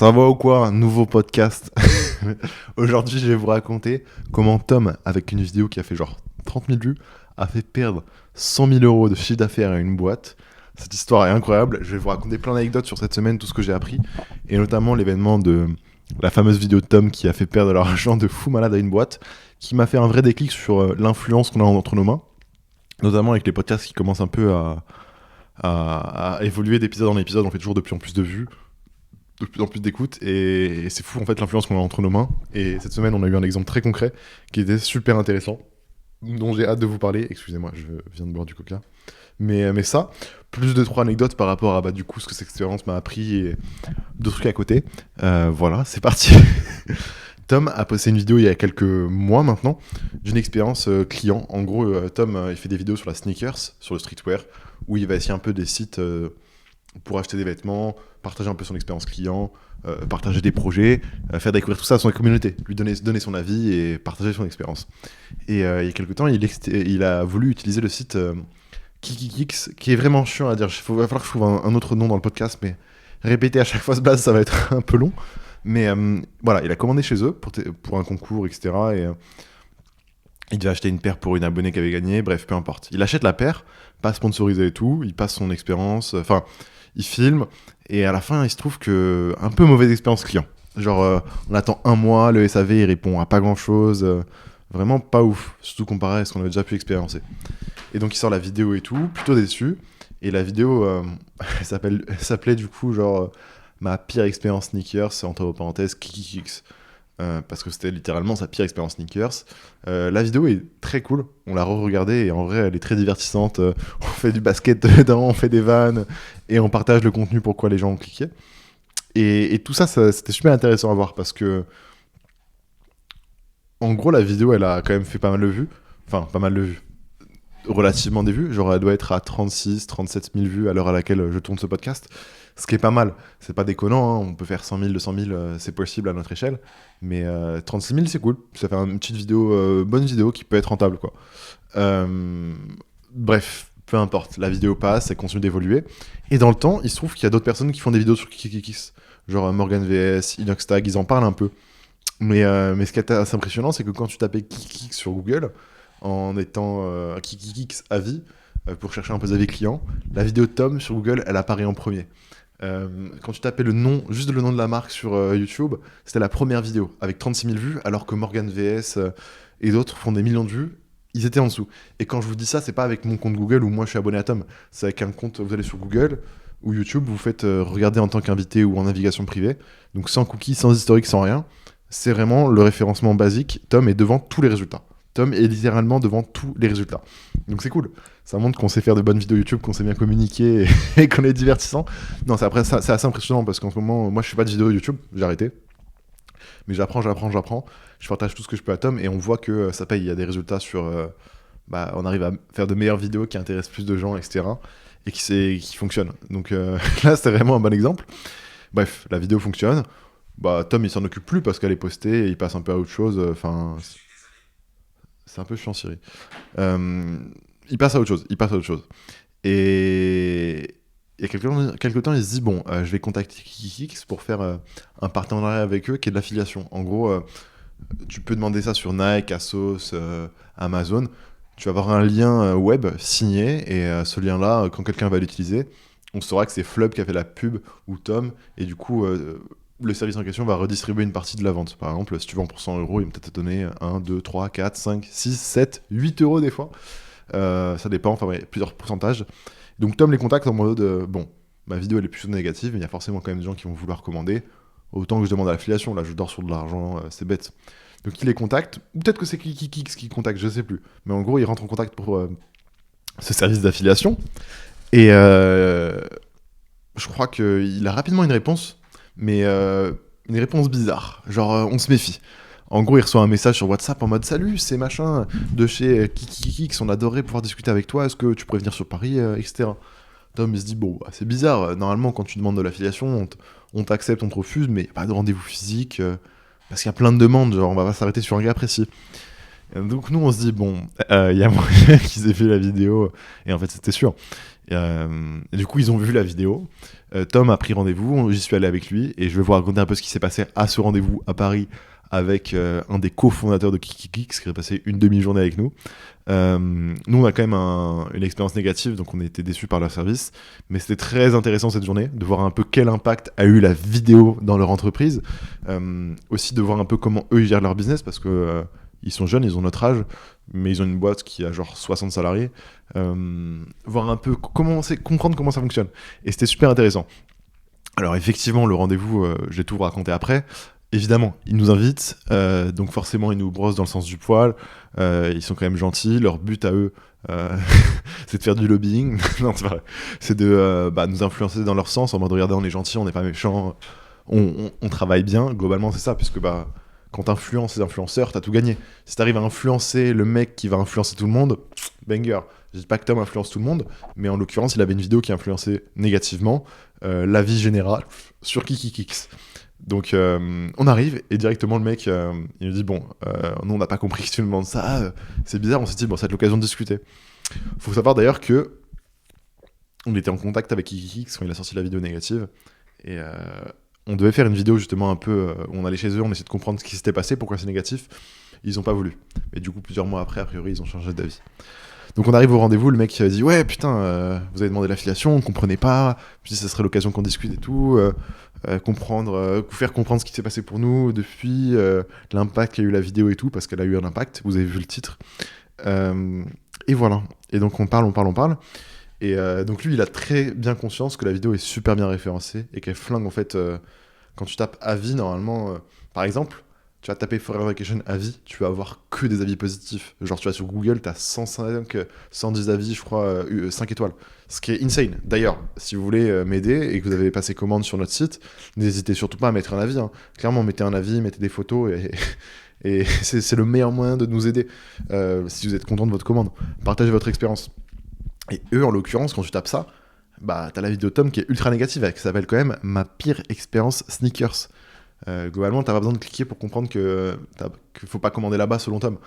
Ça va ou quoi? Un nouveau podcast. Aujourd'hui, je vais vous raconter comment Tom, avec une vidéo qui a fait genre 30 000 vues, a fait perdre 100 000 euros de chiffre d'affaires à une boîte. Cette histoire est incroyable. Je vais vous raconter plein d'anecdotes sur cette semaine, tout ce que j'ai appris, et notamment l'événement de la fameuse vidéo de Tom qui a fait perdre de l'argent de fou malade à une boîte, qui m'a fait un vrai déclic sur l'influence qu'on a entre nos mains, notamment avec les podcasts qui commencent un peu à évoluer d'épisode en épisode. On fait toujours de plus en plus de vues, de plus en plus d'écoute, et c'est fou en fait l'influence qu'on a entre nos mains. Et cette semaine on a eu un exemple très concret qui était super intéressant, dont j'ai hâte de vous parler. Excusez-moi, je viens de boire du coca. Mais ça, plus de 3 anecdotes par rapport à du coup ce que cette expérience m'a appris et d'autres trucs à côté. Voilà, c'est parti. Tom a posté une vidéo il y a quelques mois maintenant d'une expérience client. En gros, Tom il fait des vidéos sur la sneakers, sur le streetwear, où il va essayer un peu des sites pour acheter des vêtements, partager un peu son expérience client, partager des projets, faire découvrir tout ça à son communauté, lui donner son avis et partager son expérience. Et il y a quelques temps, il a voulu utiliser le site Kikikix, qui est vraiment chiant à dire. Il va falloir que je trouve un autre nom dans le podcast, mais répéter à chaque fois ce blaze, ça va être un peu long. Mais voilà, il a commandé chez eux pour un concours, etc. Et il devait acheter une paire pour une abonnée qui avait gagné, bref, peu importe. Il achète la paire, pas sponsorisé et tout, il passe son expérience, enfin, il filme, et à la fin, il se trouve que un peu mauvaise expérience client. Genre, on attend un mois, le SAV, il répond à pas grand-chose, vraiment pas ouf, surtout comparé à ce qu'on avait déjà pu expérimenter. Et donc, il sort la vidéo et tout, plutôt déçu, et la vidéo, elle s'appelait du coup, genre, ma pire expérience sneakers, entre parenthèses, Kikikix. Parce que c'était littéralement sa pire expérience sneakers. La vidéo est très cool, on l'a re-regardée et en vrai elle est très divertissante. On fait du basket dedans, on fait des vannes et on partage le contenu pourquoi les gens ont cliqué. Et tout ça, c'était super intéressant à voir parce que en gros la vidéo elle a quand même fait pas mal de vues. Enfin pas mal de vues, relativement des vues, genre elle doit être à 36-37 000 vues à l'heure à laquelle je tourne ce podcast, ce qui est pas mal, c'est pas déconnant, hein. On peut faire 100 000, 200 000, c'est possible à notre échelle, mais 36 000 c'est cool, ça fait une petite vidéo, bonne vidéo qui peut être rentable quoi. Bref, peu importe, la vidéo passe, elle continue d'évoluer, et dans le temps, il se trouve qu'il y a d'autres personnes qui font des vidéos sur Kikikix, genre Morgan VS, Inoxtag, ils en parlent un peu, mais ce qui est assez impressionnant, c'est que quand tu tapais Kikikix sur Google, en étant Kikikix avis, pour chercher un peu d'avis client, la vidéo de Tom sur Google, elle apparaît en premier. Quand tu tapais le nom, juste le nom de la marque sur YouTube, c'était la première vidéo, avec 36 000 vues, alors que Morgan VS et d'autres font des millions de vues, ils étaient en dessous. Et quand je vous dis ça, c'est pas avec mon compte Google où moi je suis abonné à Tom, c'est avec un compte, vous allez sur Google ou YouTube, vous faites regarder en tant qu'invité ou en navigation privée, donc sans cookies, sans historique, sans rien. C'est vraiment le référencement basique, Tom est devant tous les résultats. Tom est littéralement devant tous les résultats. Donc c'est cool. Ça montre qu'on sait faire de bonnes vidéos YouTube, qu'on sait bien communiquer et qu'on est divertissant. Non, c'est assez impressionnant parce qu'en ce moment, moi je fais pas de vidéos YouTube, j'ai arrêté. Mais j'apprends. Je partage tout ce que je peux à Tom et on voit que ça paye. Il y a des résultats sur. On arrive à faire de meilleures vidéos qui intéressent plus de gens, etc. Et qui fonctionnent. Donc là, c'est vraiment un bon exemple. Bref, la vidéo fonctionne. Tom il s'en occupe plus parce qu'elle est postée et il passe un peu à autre chose. Enfin. C'est un peu chiant, Siri. Il passe à autre chose. Et il y a quelques temps, il se dit, bon, je vais contacter Kikikix pour faire un partenariat avec eux qui est de l'affiliation. En gros, tu peux demander ça sur Nike, Asos, Amazon. Tu vas avoir un lien web signé, et ce lien-là, quand quelqu'un va l'utiliser, on saura que c'est Flub qui a fait la pub ou Tom, et du coup, le service en question va redistribuer une partie de la vente. Par exemple, si tu vends pour 100 euros, il va peut-être te donner 1, 2, 3, 4, 5, 6, 7, 8 euros des fois. Ça dépend, enfin ouais, plusieurs pourcentages. Donc Tom les contacte en mode, bon, ma vidéo elle est plutôt négative, mais il y a forcément quand même des gens qui vont vouloir commander. Autant que je demande à l'affiliation, là je dors sur de l'argent, c'est bête. Donc il les contacte, ou peut-être que c'est Kikikix qui contacte, je sais plus. Mais en gros, il rentre en contact pour ce service d'affiliation. Et je crois qu'il a rapidement une réponse, mais une réponse bizarre. Genre, on se méfie. En gros, il reçoit un message sur WhatsApp en mode salut, c'est machin de chez Kikikix, on adorait pouvoir discuter avec toi, est-ce que tu pourrais venir sur Paris, etc. Tom il se dit bon, c'est bizarre, normalement quand tu demandes de l'affiliation, on t'accepte, on te refuse, mais pas de rendez-vous physique, parce qu'il y a plein de demandes, genre on va pas s'arrêter sur un gars précis. Donc nous on se dit bon, il y a moyen qu'ils aient fait la vidéo, et en fait c'était sûr. Et du coup, ils ont vu la vidéo. Tom a pris rendez-vous, j'y suis allé avec lui, et je vais vous raconter un peu ce qui s'est passé à ce rendez-vous à Paris avec un des cofondateurs de KikiKix qui est passé une demi-journée avec nous. Nous, on a quand même une expérience négative, donc on a été déçus par leur service, mais c'était très intéressant cette journée de voir un peu quel impact a eu la vidéo dans leur entreprise, aussi de voir un peu comment eux ils gèrent leur business, parce que ils sont jeunes, ils ont notre âge, mais ils ont une boîte qui a genre 60 salariés, voir un peu comprendre comment ça fonctionne, et c'était super intéressant. Alors effectivement, le rendez-vous, je vais tout vous raconter après. Évidemment, ils nous invitent, donc forcément ils nous brossent dans le sens du poil, ils sont quand même gentils, leur but à eux, c'est de faire du lobbying, non c'est pas vrai, c'est de nous influencer dans leur sens, en mode regardez on est gentil, on n'est pas méchant, on travaille bien, globalement c'est ça, puisque quand t'influences les influenceurs, t'as tout gagné. Si t'arrives à influencer le mec qui va influencer tout le monde, banger. Je dis pas que Tom influence tout le monde, mais en l'occurrence il avait une vidéo qui influençait négativement la vie générale sur KikiKix. Donc on arrive et directement le mec il nous dit bon nous on n'a pas compris que tu nous demandes ça, c'est bizarre, on s'est dit bon ça va être l'occasion de discuter. Faut savoir d'ailleurs que on était en contact avec KikiKix quand il a sorti la vidéo négative et on devait faire une vidéo justement un peu où on allait chez eux, on essayait de comprendre ce qui s'était passé, pourquoi c'est négatif. Ils ont pas voulu. Et du coup plusieurs mois après a priori ils ont changé d'avis. Donc on arrive au rendez-vous, le mec dit ouais putain vous avez demandé l'affiliation, on comprenait pas, puis ça serait l'occasion qu'on discute et tout, vous faire comprendre ce qui s'est passé pour nous depuis, l'impact qu'a eu la vidéo et tout, parce qu'elle a eu un impact, vous avez vu le titre. Et voilà, et donc on parle, et donc lui il a très bien conscience que la vidéo est super bien référencée, et qu'elle flingue en fait, quand tu tapes avis normalement, par exemple, tu vas taper Forever Vacation avis, tu vas avoir que des avis positifs. Genre, tu vas sur Google, t'as 105, 110 avis, je crois, 5 étoiles. Ce qui est insane. D'ailleurs, si vous voulez m'aider et que vous avez passé commande sur notre site, n'hésitez surtout pas à mettre un avis. Hein. Clairement, mettez un avis, mettez des photos et c'est le meilleur moyen de nous aider si vous êtes content de votre commande. Partagez votre expérience. Et eux, en l'occurrence, quand tu tapes ça, t'as la vidéo de Tom qui est ultra négative, qui s'appelle quand même Ma pire expérience sneakers. Globalement, t'as pas besoin de cliquer pour comprendre qu'il faut pas commander là-bas selon Tom.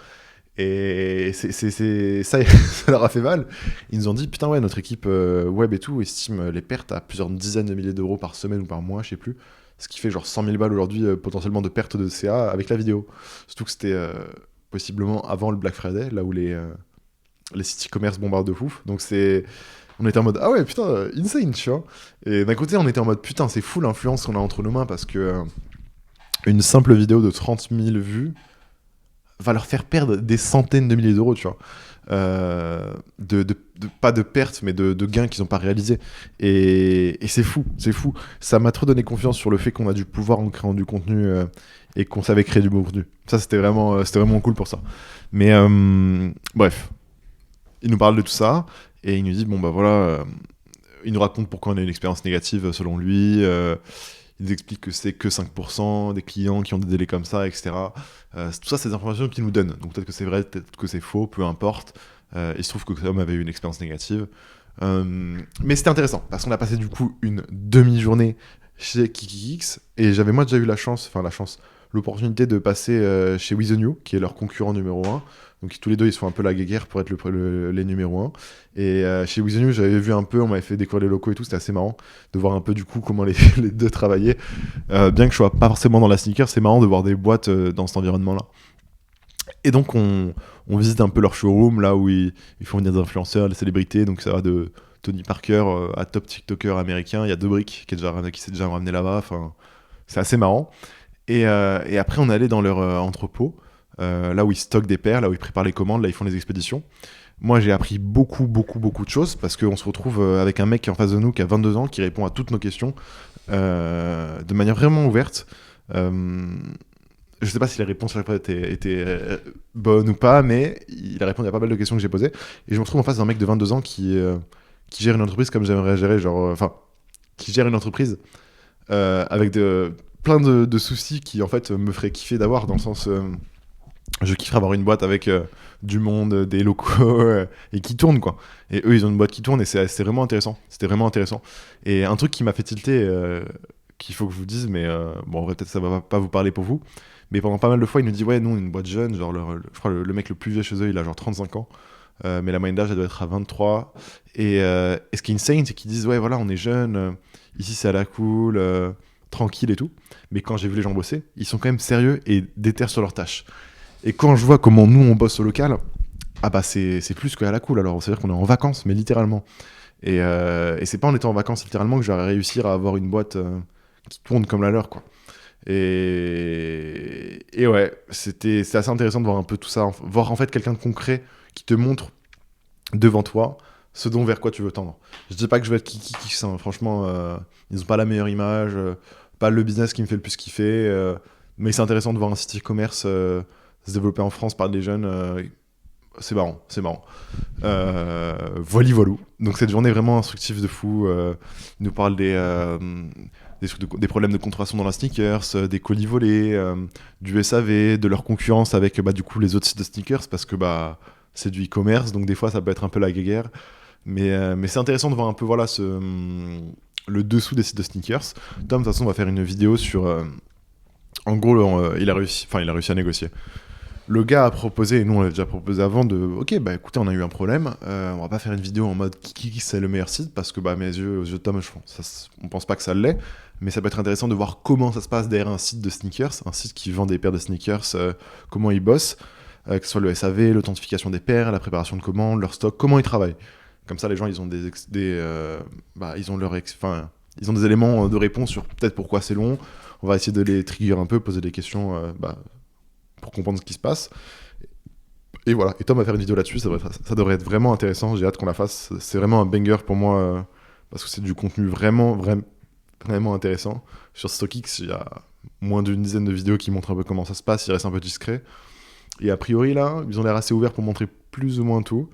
Et ça, ça leur a fait mal. Ils nous ont dit putain ouais, notre équipe web et tout estime les pertes à plusieurs dizaines de milliers d'euros par semaine ou par mois, je sais plus. Ce qui fait genre 100 000 balles aujourd'hui potentiellement de pertes de CA avec la vidéo. Surtout que c'était possiblement avant le Black Friday, là où les sites e-commerce bombardent de ouf. Donc on était en mode ah ouais putain insane, tu vois. Et d'un côté on était en mode putain c'est fou l'influence qu'on a entre nos mains, parce que une simple vidéo de 30 000 vues va leur faire perdre des centaines de milliers d'euros, tu vois. Pas de pertes, mais de gains qu'ils n'ont pas réalisés. Et c'est fou, c'est fou. Ça m'a trop donné confiance sur le fait qu'on a du pouvoir en créant du contenu et qu'on savait créer du bon contenu. Ça, c'était vraiment cool pour ça. Mais bref, il nous parle de tout ça et il nous dit, bon bah voilà, il nous raconte pourquoi on a une expérience négative selon lui. Ils expliquent que c'est que 5% des clients qui ont des délais comme ça, etc. Tout ça, c'est des informations qu'ils nous donnent. Donc peut-être que c'est vrai, peut-être que c'est faux, peu importe. Il se trouve que Tom avait eu une expérience négative. Mais c'était intéressant, parce qu'on a passé du coup une demi-journée chez KikiKix, et j'avais moi déjà eu l'opportunité de passer chez With The New, qui est leur concurrent numéro 1. Donc tous les deux, ils sont un peu la guéguerre pour être les numéro 1. Et chez With The New, j'avais vu un peu, on m'avait fait découvrir les locaux et tout, c'était assez marrant de voir un peu du coup comment les deux travaillaient. Bien que je sois pas forcément dans la sneaker, c'est marrant de voir des boîtes dans cet environnement-là. Et donc on visite un peu leur showroom, là où ils font venir des influenceurs, des célébrités, donc ça va de Tony Parker à top TikToker américain. Il y a Debrick qui s'est déjà ramené là-bas, enfin, c'est assez marrant. Et après on est allé dans leur entrepôt, là où ils stockent des paires, là où ils préparent les commandes, là ils font les expéditions. Moi j'ai appris beaucoup de choses, parce qu'on se retrouve avec un mec qui est en face de nous, qui a 22 ans, qui répond à toutes nos questions de manière vraiment ouverte. Je sais pas si les réponses étaient bonnes ou pas, mais il a répondu à pas mal de questions que j'ai posées. Et je me retrouve en face d'un mec de 22 ans qui gère une entreprise comme j'aimerais gérer, qui gère une entreprise avec plein de soucis qui en fait me feraient kiffer d'avoir, dans le sens je kifferais avoir une boîte avec du monde, des locaux et qui tourne quoi. Et eux ils ont une boîte qui tourne, et c'était vraiment intéressant. C'était vraiment intéressant. Et un truc qui m'a fait tilter, qu'il faut que je vous dise, mais bon en vrai peut-être ça va pas vous parler pour vous, mais pendant pas mal de fois il nous dit ouais nous on est une boîte jeune, genre je crois le mec le plus vieux chez eux il a genre 35 ans. mais la moyenne d'âge, elle doit être à 23. Et ce qui est insane, c'est qu'ils disent, ouais, voilà, on est jeunes, ici c'est à la cool, tranquille et tout. Mais quand j'ai vu les gens bosser, ils sont quand même sérieux et déter sur leurs tâches. Et quand je vois comment nous, on bosse au local, ah bah c'est plus qu'à la cool. Alors, c'est-à-dire qu'on est en vacances, mais littéralement. Et c'est pas en étant en vacances, littéralement, que j'aurais réussir à avoir une boîte qui tourne comme la leur, quoi. Et ouais, c'est assez intéressant de voir un peu tout ça, voir en fait quelqu'un de concret qui te montre devant toi ce dont vers quoi tu veux tendre. Je dis pas que je vais être kiki, hein, franchement, ils ont pas la meilleure image, pas le business qui me fait le plus kiffer, mais c'est intéressant de voir un site e-commerce se développer en France par des jeunes, c'est marrant, c'est marrant. Voilou. Donc cette journée est vraiment instructive de fou. Il nous parle des problèmes de contraction dans la sneakers, des colis volés, du SAV, de leur concurrence avec du coup les autres sites de sneakers parce que c'est du e-commerce, donc des fois ça peut être un peu la guéguerre. Mais c'est intéressant de voir un peu voilà le dessous des sites de sneakers. Tom, de toute façon, va faire une vidéo sur. En gros, il a réussi à négocier. Le gars a proposé, et nous on l'a déjà proposé avant, ok, bah écoutez, on a eu un problème, on va pas faire une vidéo en mode qui c'est le meilleur site, parce que aux yeux de Tom, on pense pas que ça l'est, mais ça peut être intéressant de voir comment ça se passe derrière un site de sneakers, un site qui vend des paires de sneakers, comment ils bossent, que ce soit le SAV, l'authentification des paires, la préparation de commandes, leur stock, comment ils travaillent. Comme ça, les gens, ils ont ils ont des éléments de réponse sur peut-être pourquoi c'est long. On va essayer de les trigger un peu, poser des questions pour comprendre ce qui se passe. Et voilà, et Tom va faire une vidéo là-dessus, ça devrait être vraiment intéressant, j'ai hâte qu'on la fasse. C'est vraiment un banger pour moi, parce que c'est du contenu vraiment intéressant. Sur StockX, il y a moins d'une dizaine de vidéos qui montrent un peu comment ça se passe, il reste un peu discret. Et a priori, là, ils ont l'air assez ouverts pour montrer plus ou moins tout.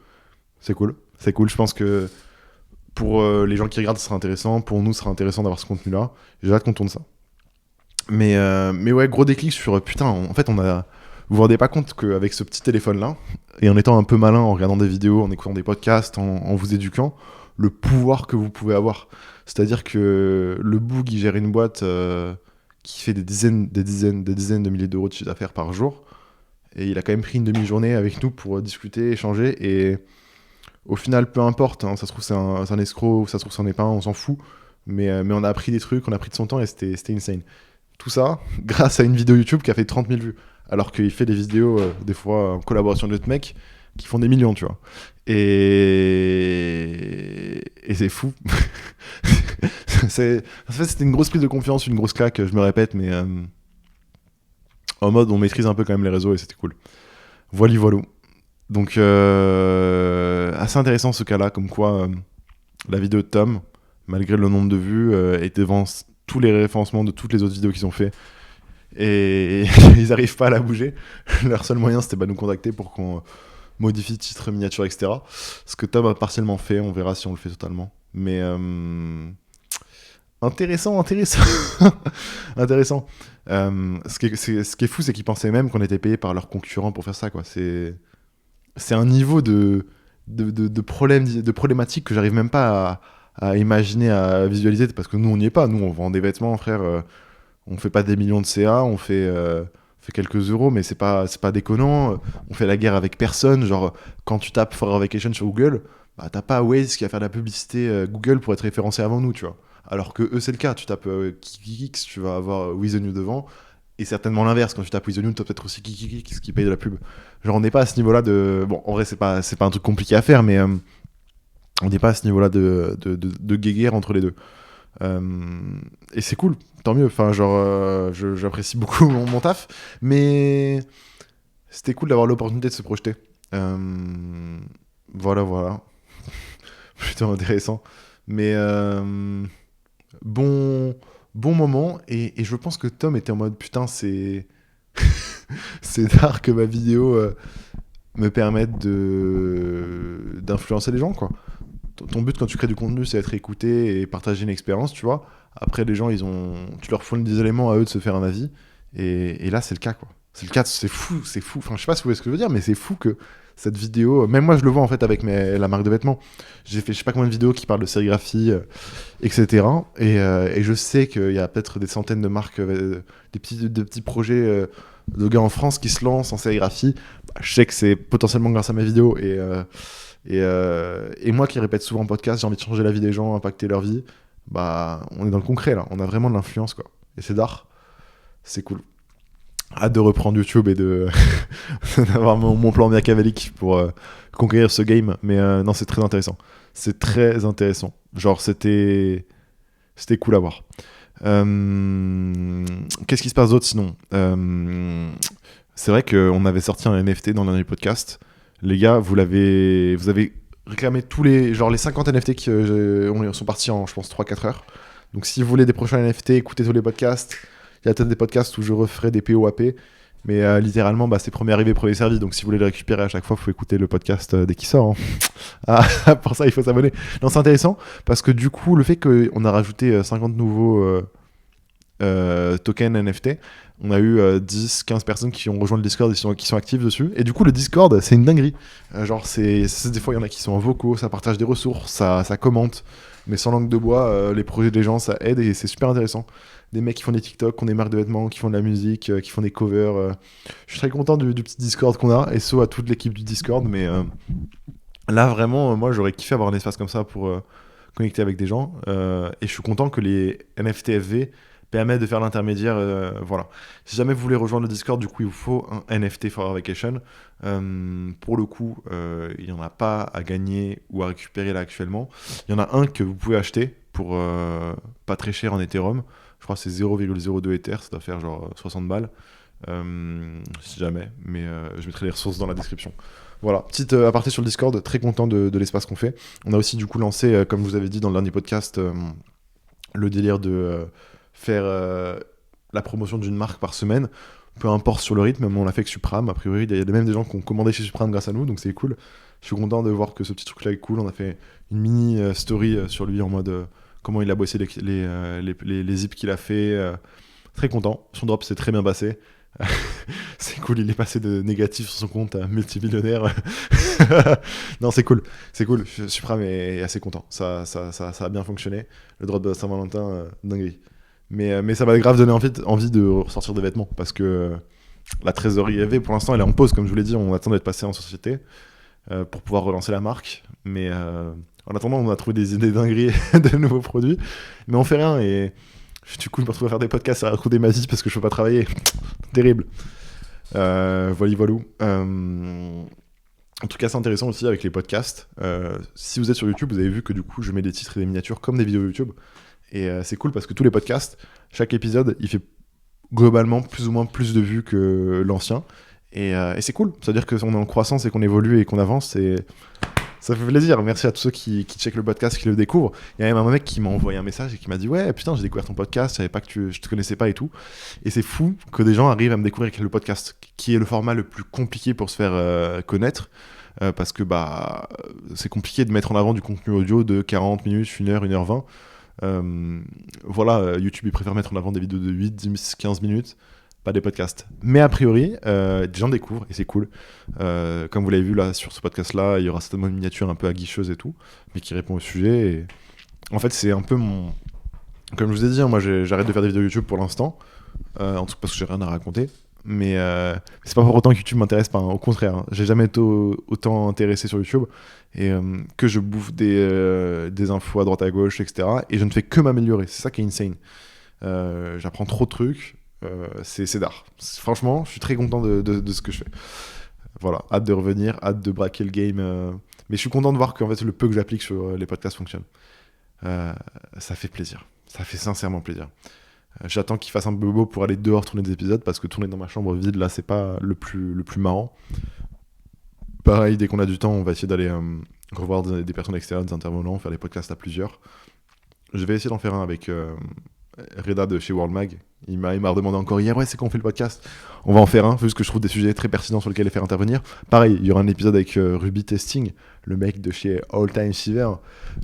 C'est cool, je pense que pour les gens qui regardent, ce sera intéressant, pour nous, ce sera intéressant d'avoir ce contenu-là. J'ai hâte qu'on tourne ça. Mais ouais, gros déclic sur, putain, en fait, vous vous rendez pas compte qu'avec ce petit téléphone-là, et en étant un peu malin, en regardant des vidéos, en écoutant des podcasts, en vous éduquant, le pouvoir que vous pouvez avoir. C'est-à-dire que le Boog, il gère une boîte qui fait des dizaines de milliers d'euros de chiffre d'affaires par jour, et il a quand même pris une demi-journée avec nous pour discuter, échanger, et au final, peu importe, hein, ça se trouve c'est un escroc, ça se trouve c'en est pas un, on s'en fout, mais on a appris des trucs, on a pris de son temps, et c'était insane. Tout ça grâce à une vidéo YouTube qui a fait 30 000 vues. Alors qu'il fait des vidéos, des fois, en collaboration avec d'autres mecs, qui font des millions, tu vois. Et c'est fou. En fait, c'était une grosse prise de confiance, une grosse claque, je me répète, mais en mode, on maîtrise un peu quand même les réseaux, et c'était cool. Voilou. Donc, assez intéressant ce cas-là, comme quoi la vidéo de Tom, malgré le nombre de vues, est devant tous les référencements de toutes les autres vidéos qu'ils ont fait. Et ils n'arrivent pas à la bouger. Leur seul moyen, c'était nous contacter pour qu'on modifie titre, miniature, etc. Ce que Tom a partiellement fait, on verra si on le fait totalement. Mais intéressant. Intéressant. Ce qui est fou, c'est qu'ils pensaient même qu'on était payé par leurs concurrents pour faire ça, quoi. C'est un niveau de problématique que j'arrive même pas à imaginer, à visualiser, parce que nous, on n'y est pas. Nous, on vend des vêtements, frère. On fait pas des millions de CA, on fait quelques euros, mais c'est pas déconnant. On fait la guerre avec personne. Genre, quand tu tapes Forever Vacation sur Google, t'as pas Waze qui va faire de la publicité Google pour être référencé avant nous, tu vois. Alors que eux, c'est le cas. Tu tapes Kikix, tu vas avoir With the New devant. Et certainement l'inverse. Quand tu tapes With the New, tu as peut-être aussi Kikix qui paye de la pub. Genre, on n'est pas à ce niveau-là de. Bon, en vrai, c'est pas un truc compliqué à faire, mais on n'est pas à ce niveau-là de guéguerre entre les deux. Et c'est cool, tant mieux. Enfin, genre, j'apprécie beaucoup mon taf, mais c'était cool d'avoir l'opportunité de se projeter. Voilà. Plutôt intéressant. Mais bon moment. Et je pense que Tom était en mode putain, c'est rare que ma vidéo me permette d'influencer les gens, quoi. Ton but quand tu crées du contenu, c'est être écouté et partager une expérience, tu vois. Après, les gens, tu leur fournis des éléments à eux de se faire un avis. Et là, c'est le cas, quoi. C'est le cas, c'est fou. Enfin, je sais pas si vous voyez ce que je veux dire, mais c'est fou que cette vidéo, même moi je le vois en fait avec la marque de vêtements. J'ai fait je sais pas combien de vidéos qui parlent de sérigraphie, etc. Et je sais qu'il y a peut-être des centaines de marques, des petits projets de gars en France qui se lancent en sérigraphie. Bah, je sais que c'est potentiellement grâce à mes vidéos. Et moi qui répète souvent en podcast, j'ai envie de changer la vie des gens, impacter leur vie. Bah, on est dans le concret là, on a vraiment de l'influence quoi. Et c'est d'art, c'est cool. Hâte de reprendre YouTube et de d'avoir mon plan machiavélique pour conquérir ce game. Mais non, c'est très intéressant. C'est très intéressant. Genre, c'était cool à voir. Qu'est-ce qui se passe d'autre sinon? C'est vrai qu'on avait sorti un NFT dans le dernier podcast. Les gars, vous avez réclamé tous les 50 NFT qui sont partis en, je pense, 3-4 heures. Donc si vous voulez des prochains NFT, écoutez tous les podcasts. Il y a peut-être des podcasts où je referai des POAP. Mais littéralement, bah, c'est premier arrivé, premier servi. Donc si vous voulez le récupérer à chaque fois, il faut écouter le podcast dès qu'il sort. Hein. Pour ça, il faut s'abonner. Non, c'est intéressant parce que du coup, le fait qu'on a rajouté 50 nouveaux tokens NFT, on a eu 10-15 personnes qui ont rejoint le Discord et qui sont actives dessus. Et du coup, le Discord, c'est une dinguerie. Genre, des fois, il y en a qui sont en vocaux, ça partage des ressources, ça commente. Mais sans langue de bois, les projets des gens, ça aide et c'est super intéressant. Des mecs qui font des TikTok, qui ont des marques de vêtements, qui font de la musique, qui font des covers. Je suis très content du petit Discord qu'on a, et so à toute l'équipe du Discord. Mais là, vraiment, moi, j'aurais kiffé avoir un espace comme ça pour connecter avec des gens. Et je suis content que les NFT FV permettent de faire l'intermédiaire. Voilà. Si jamais vous voulez rejoindre le Discord, du coup, il vous faut un NFT for Vacation. Pour le coup, il n'y en a pas à gagner ou à récupérer là actuellement. Il y en a un que vous pouvez acheter pour pas très cher en Ethereum. Je crois que c'est 0,02 Ether, ça doit faire genre 60 balles. Si jamais, mais je mettrai les ressources dans la description. Voilà, petite aparté sur le Discord, très content de l'espace qu'on fait. On a aussi du coup lancé, comme je vous avais dit dans le dernier podcast, le délire de faire la promotion d'une marque par semaine, peu importe sur le rythme, mais on l'a fait avec Supreme. A priori, il y a même des gens qui ont commandé chez Supreme grâce à nous, donc c'est cool. Je suis content de voir que ce petit truc-là est cool. On a fait une mini story sur lui en mode comment il a bossé les zips qu'il a fait. Très content. Son drop s'est très bien passé. C'est cool, il est passé de négatif sur son compte à multimillionnaire. Non, c'est cool. C'est cool. Supreme est assez content. Ça a bien fonctionné. Le drop de Saint-Valentin, dinguerie. Mais ça m'a grave donné envie de ressortir des vêtements parce que la trésorerie EV pour l'instant elle est en pause, comme je vous l'ai dit, on attend d'être passé en société pour pouvoir relancer la marque. Mais en attendant, on a trouvé des idées dingueries de nouveaux produits, mais on fait rien. Et du coup, je me retrouve à faire des podcasts à raconter ma vie parce que je peux pas travailler. Terrible. Voilà. En tout cas, c'est intéressant aussi avec les podcasts. Si vous êtes sur YouTube, vous avez vu que du coup, je mets des titres et des miniatures comme des vidéos YouTube. Et c'est cool parce que tous les podcasts, chaque épisode, il fait globalement plus ou moins plus de vues que l'ancien. Et c'est cool. C'est-à-dire qu'on est en croissance et qu'on évolue et qu'on avance. Et ça fait plaisir. Merci à tous ceux qui checkent le podcast, qui le découvrent. Il y a même un mec qui m'a envoyé un message et qui m'a dit ouais, putain, j'ai découvert ton podcast, je savais pas que je te connaissais pas et tout. Et c'est fou que des gens arrivent à me découvrir avec le podcast, qui est le format le plus compliqué pour se faire connaître. Parce que c'est compliqué de mettre en avant du contenu audio de 40 minutes, 1 heure, 1h20. Voilà, YouTube il préfère mettre en avant des vidéos de 8, 10, 15 minutes, pas des podcasts. Mais a priori, des gens découvrent et c'est cool. Comme vous l'avez vu là sur ce podcast là, il y aura certainement une miniature un peu aguicheuse et tout, mais qui répond au sujet. Et en fait, c'est un peu mon. Comme je vous ai dit, hein, moi j'arrête de faire des vidéos YouTube pour l'instant, en tout cas parce que j'ai rien à raconter. Mais c'est pas pour autant que YouTube m'intéresse pas, hein. Au contraire, hein. J'ai jamais été autant intéressé sur YouTube et que je bouffe des infos à droite à gauche, etc. Et je ne fais que m'améliorer. C'est ça qui est insane. J'apprends trop de trucs. C'est d'art. Franchement, je suis très content de ce que je fais. Voilà, hâte de revenir, hâte de braquer le game. Mais je suis content de voir qu'en fait le peu que j'applique sur les podcasts fonctionne. Ça fait plaisir. Ça fait sincèrement plaisir. J'attends qu'il fasse un peu beau pour aller dehors tourner des épisodes parce que tourner dans ma chambre vide là c'est pas le plus marrant. Pareil, dès qu'on a du temps on va essayer d'aller revoir des personnes extérieures, des intervenants, faire des podcasts à plusieurs. Je vais essayer d'en faire un avec Reda de chez World Mag. Il m'a redemandé encore hier, ouais, c'est quand on fait le podcast. On va en faire un, juste que je trouve des sujets très pertinents sur lesquels les faire intervenir. Pareil, il y aura un épisode avec Ruby Testing, le mec de chez All Time Shiver.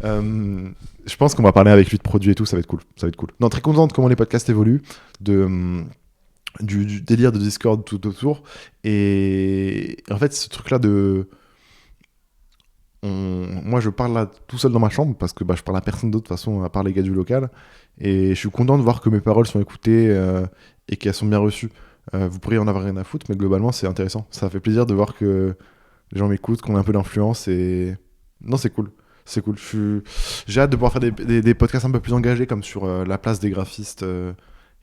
Je pense qu'on va parler avec lui de produits et tout, ça va être cool. Non, très content de comment les podcasts évoluent, du délire de Discord tout autour. Et en fait, ce truc-là de moi je parle là tout seul dans ma chambre parce que je parle à personne d'autre de toute façon à part les gars du local, et je suis content de voir que mes paroles sont écoutées et qu'elles sont bien reçues. Vous pourriez en avoir rien à foutre, mais globalement c'est intéressant. Ça fait plaisir de voir que les gens m'écoutent, qu'on a un peu d'influence, et non, c'est cool. C'est cool. J'ai hâte de pouvoir faire des podcasts un peu plus engagés, comme sur la place des graphistes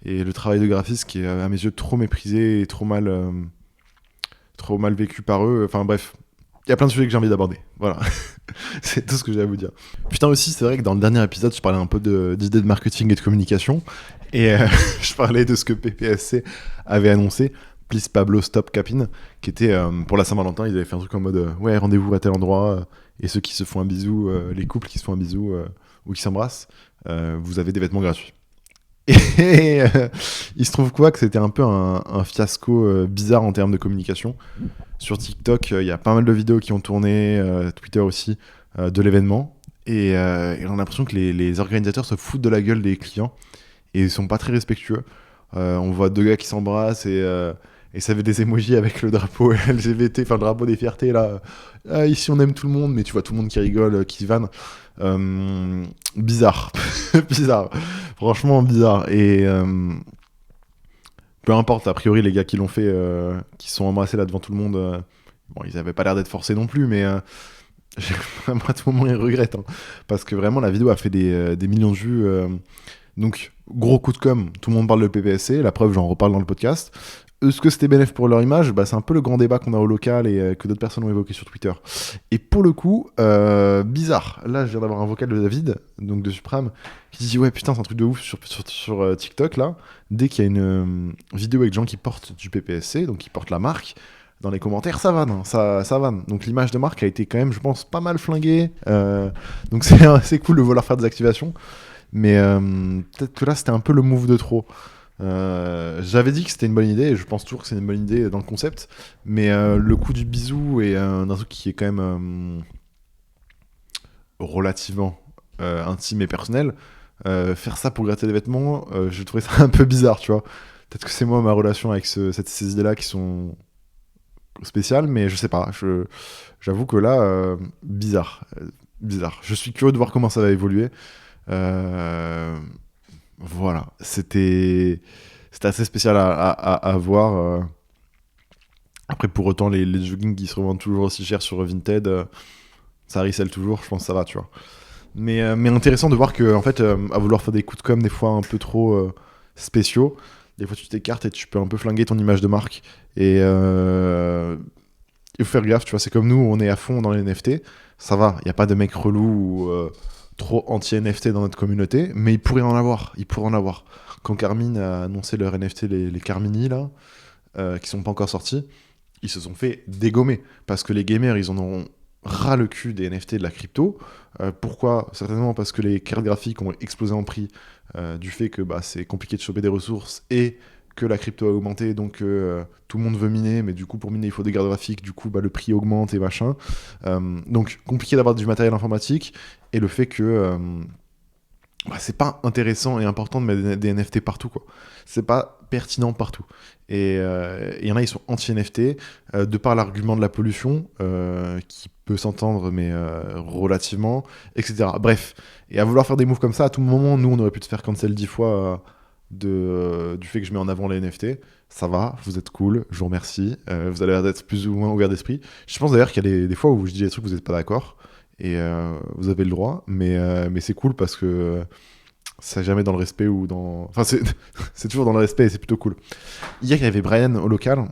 et le travail de graphiste qui est à mes yeux trop méprisé et trop mal vécu par eux. Enfin bref, il y a plein de sujets que j'ai envie d'aborder. Voilà, c'est tout ce que j'ai à vous dire. Putain, aussi, c'est vrai que dans le dernier épisode, je parlais un peu d'idées de marketing et de communication. Et je parlais de ce que PPSC avait annoncé, Please Pablo Stop Capin, qui était pour la Saint-Valentin. Ils avaient fait un truc en mode ouais, rendez-vous à tel endroit. Et ceux qui se font un bisou, les couples qui se font un bisou ou qui s'embrassent, vous avez des vêtements gratuits. Et il se trouve quoi que c'était un peu un fiasco bizarre en termes de communication. Sur TikTok, il y a pas mal de vidéos qui ont tourné, Twitter aussi, de l'événement. Et on a l'impression que les organisateurs se foutent de la gueule des clients et ils sont pas très respectueux. On voit deux gars qui s'embrassent et ça fait des emojis avec le drapeau LGBT, enfin le drapeau des fiertés là. Ah, ici on aime tout le monde, mais tu vois tout le monde qui rigole, qui vanne. Bizarre. Bizarre. Franchement bizarre. Et peu importe, a priori les gars qui l'ont fait, qui se sont embrassés là devant tout le monde, bon ils avaient pas l'air d'être forcés non plus, mais vraiment à tout moment ils regrettent. Hein, parce que vraiment la vidéo a fait des millions de vues. Donc gros coup de com', tout le monde parle de PPSC, la preuve j'en reparle dans le podcast. Est-ce que c'était bénéfique pour leur image ? C'est un peu le grand débat qu'on a au local et que d'autres personnes ont évoqué sur Twitter. Et pour le coup, bizarre. Là, je viens d'avoir un vocal de David, donc de Supreme, qui dit ouais putain c'est un truc de ouf sur TikTok là. Dès qu'il y a une vidéo avec des gens qui portent du PPSC, donc qui portent la marque, dans les commentaires ça vanne, hein, ça vanne. Donc l'image de marque a été quand même, je pense, pas mal flinguée. Donc c'est cool de vouloir faire des activations. Mais peut-être que là c'était un peu le move de trop. J'avais dit que c'était une bonne idée et je pense toujours que c'est une bonne idée dans le concept, mais le coup du bisou et d'un truc qui est quand même relativement intime et personnel, faire ça pour gratter des vêtements, je trouvais ça un peu bizarre, tu vois. Peut-être que c'est moi, ma relation avec ces idées-là qui sont spéciales, mais je sais pas. J'avoue que là, bizarre. Bizarre. Je suis curieux de voir comment ça va évoluer. Voilà, c'était assez spécial à voir. Après, pour autant, les joggings qui se revendent toujours aussi cher sur Vinted, ça resell toujours, je pense que ça va, tu vois. Mais intéressant de voir que, en fait, à vouloir faire des coups de com' des fois un peu trop spéciaux, des fois tu t'écartes et tu peux un peu flinguer ton image de marque. Et il faut faire gaffe, tu vois, c'est comme nous, on est à fond dans les NFT, ça va, il n'y a pas de mecs relous ou trop anti-NFT dans notre communauté, mais il pourrait en avoir. Quand Carmine a annoncé leur NFT, les Carmini, là, qui sont pas encore sortis, ils se sont fait dégommer. Parce que les gamers, ils en ont ras le cul des NFT de la crypto. Pourquoi ? Certainement parce que les cartes graphiques ont explosé en prix du fait que c'est compliqué de choper des ressources et que la crypto a augmenté, donc tout le monde veut miner, mais du coup pour miner il faut des cartes graphiques, du coup le prix augmente et machin. Donc compliqué d'avoir du matériel informatique, et le fait que c'est pas intéressant et important de mettre des NFT partout, quoi. C'est pas pertinent partout. Et il y en a, ils sont anti-NFT, de par l'argument de la pollution, qui peut s'entendre, mais relativement, etc. Bref, et à vouloir faire des moves comme ça, à tout moment, nous, on aurait pu te faire cancel 10 fois du fait que je mets en avant les NFT. Ça va, vous êtes cool, je vous remercie. Vous avez l'air d'être plus ou moins ouvert d'esprit. Je pense d'ailleurs qu'il y a des fois où je dis des trucs où vous n'êtes pas d'accord, et vous avez le droit, mais c'est cool parce que c'est jamais dans le respect ou dans... Enfin, c'est toujours dans le respect et c'est plutôt cool. Hier, il y avait Brian au local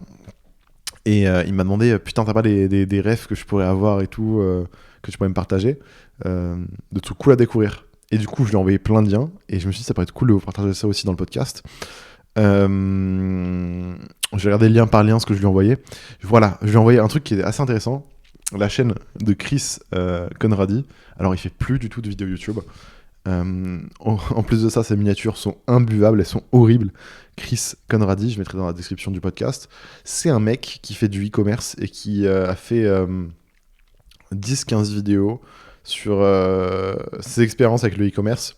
et il m'a demandé putain, t'as pas des refs que je pourrais avoir et tout, que tu pourrais me partager, de trucs cool à découvrir. Et du coup, je lui ai envoyé plein de liens et je me suis dit, ça pourrait être cool de vous partager ça aussi dans le podcast. J'ai regardé lien par lien ce que je lui ai envoyé. Voilà, je lui ai envoyé un truc qui est assez intéressant. La chaîne de Chris Conradi. Alors, il fait plus du tout de vidéos YouTube. En plus de ça, ses miniatures sont imbuvables, elles sont horribles. Chris Conradi, je mettrai dans la description du podcast. C'est un mec qui fait du e-commerce et qui a fait 10-15 vidéos sur ses expériences avec le e-commerce.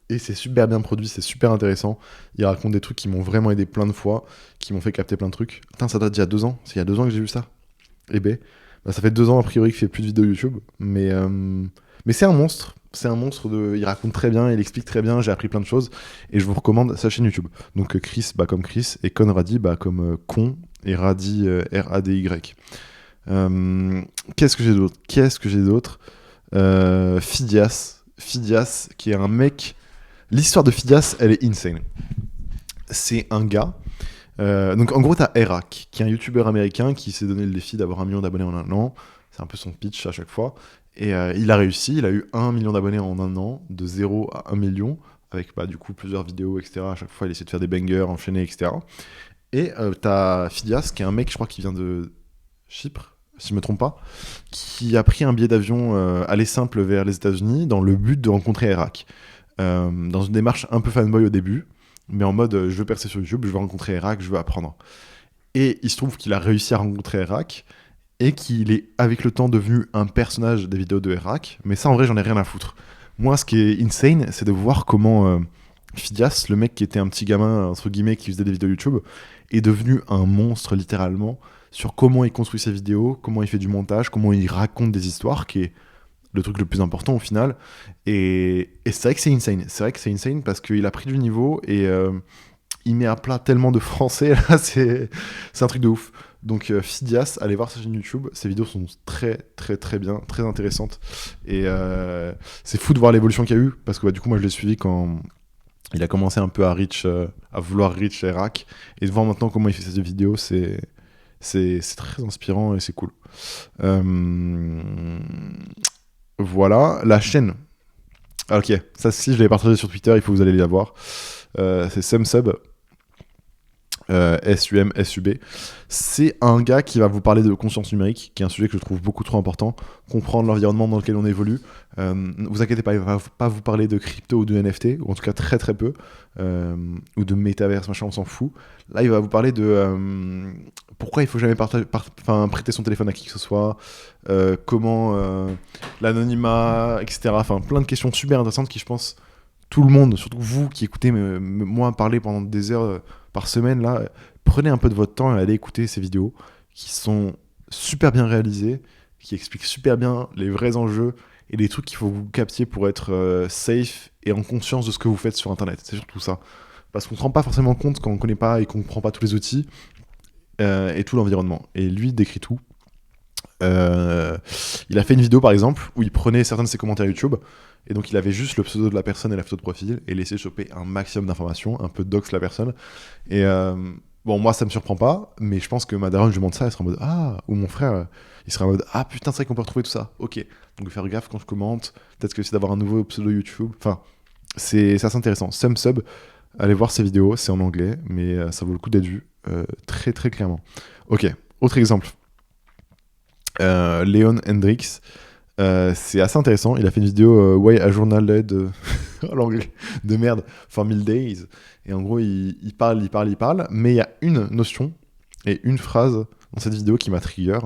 Et c'est super bien produit, c'est super intéressant. Il raconte des trucs qui m'ont vraiment aidé plein de fois, qui m'ont fait capter plein de trucs. Putain, ça date d'il y a 2 ans. C'est il y a 2 ans que j'ai vu ça. Eh ben, Bah, ça fait 2 ans a priori qu'il fait plus de vidéos YouTube, mais c'est un monstre. C'est un monstre il raconte très bien, il explique très bien, j'ai appris plein de choses et je vous recommande sa chaîne YouTube. Donc Chris, bah, comme Chris, et Conradi, bah, comme con, et Radi, R-A-D-Y. Qu'est-ce que j'ai d'autre Phidias. Phidias, qui est un mec. L'histoire de Phidias, elle est insane. C'est un gars. Donc en gros, t'as Erak, qui est un youtubeur américain qui s'est donné le défi d'avoir 1 million d'abonnés en 1 an. C'est un peu son pitch à chaque fois. Et il a réussi, il a eu 1 million d'abonnés en 1 an, de 0 à 1 million, avec bah, du coup plusieurs vidéos, etc. À chaque fois, il essaie de faire des bangers, enchaînés, etc. Et t'as Phidias, qui est un mec, je crois, qui vient de Chypre, si je me trompe pas, qui a pris un billet d'avion aller simple vers les États-Unis dans le but de rencontrer Erak. Dans une démarche un peu fanboy au début, mais en mode je veux percer sur YouTube, je veux rencontrer Erak, je veux apprendre. Et il se trouve qu'il a réussi à rencontrer Erak et qu'il est avec le temps devenu un personnage des vidéos de Erak, mais ça en vrai j'en ai rien à foutre. Moi ce qui est insane, c'est de voir comment Phidias, le mec qui était un petit gamin entre guillemets qui faisait des vidéos YouTube, est devenu un monstre littéralement sur comment il construit ses vidéos, comment il fait du montage, comment il raconte des histoires, qui est le truc le plus important au final. Et c'est vrai que c'est insane. C'est vrai que c'est insane parce qu'il a pris du niveau et il met à plat tellement de français. Là, c'est un truc de ouf. Donc Phidias, allez voir sa chaîne YouTube. Ses vidéos sont très très très bien, très intéressantes. Et c'est fou de voir l'évolution qu'il y a eu parce que bah, du coup moi je l'ai suivi quand il a commencé un peu à vouloir reach Erak. Et de voir maintenant comment il fait ses vidéos, c'est très inspirant et c'est cool. Voilà, la chaîne. Ah, ok, ça si je l'avais partagé sur Twitter, il faut que vous allez la voir. C'est SumSub, SUM, SUB. C'est un gars qui va vous parler de conscience numérique, qui est un sujet que je trouve beaucoup trop important. Comprendre l'environnement dans lequel on évolue. Vous inquiétez pas, il va pas vous parler de crypto ou de NFT, ou en tout cas très très peu, ou de métaverse, machin, on s'en fout. Là, il va vous parler de pourquoi il faut jamais prêter son téléphone à qui que ce soit, comment l'anonymat, etc. Enfin, plein de questions super intéressantes qui, je pense, tout le monde, surtout vous qui écoutez moi parler pendant des heures par semaine, là, prenez un peu de votre temps et allez écouter ces vidéos qui sont super bien réalisées, qui expliquent super bien les vrais enjeux et les trucs qu'il faut que vous captiez pour être safe et en conscience de ce que vous faites sur Internet. C'est surtout ça. Parce qu'on ne se rend pas forcément compte quand on ne connaît pas et qu'on ne comprend pas tous les outils et tout l'environnement. Et lui, il décrit tout. Il a fait une vidéo par exemple où il prenait certains de ses commentaires YouTube et donc il avait juste le pseudo de la personne et la photo de profil et laissait choper un maximum d'informations, un peu dox la personne. Et bon, moi ça me surprend pas, mais je pense que ma daronne, je lui montre ça, elle sera en mode ah, ou mon frère, il sera en mode ah putain, c'est vrai qu'on peut retrouver tout ça. Ok, donc faire gaffe quand je commente, peut-être que c'est d'avoir un nouveau pseudo YouTube. Enfin, c'est assez intéressant. SumSub, allez voir ses vidéos, c'est en anglais, mais ça vaut le coup d'être vu, très très clairement. Ok, autre exemple. Leon Hendrix, c'est assez intéressant. Il a fait une vidéo Why a Journal Led l'anglais de merde for 1000 days. Et en gros, il parle, mais il y a une notion et une phrase dans cette vidéo qui m'a trigger.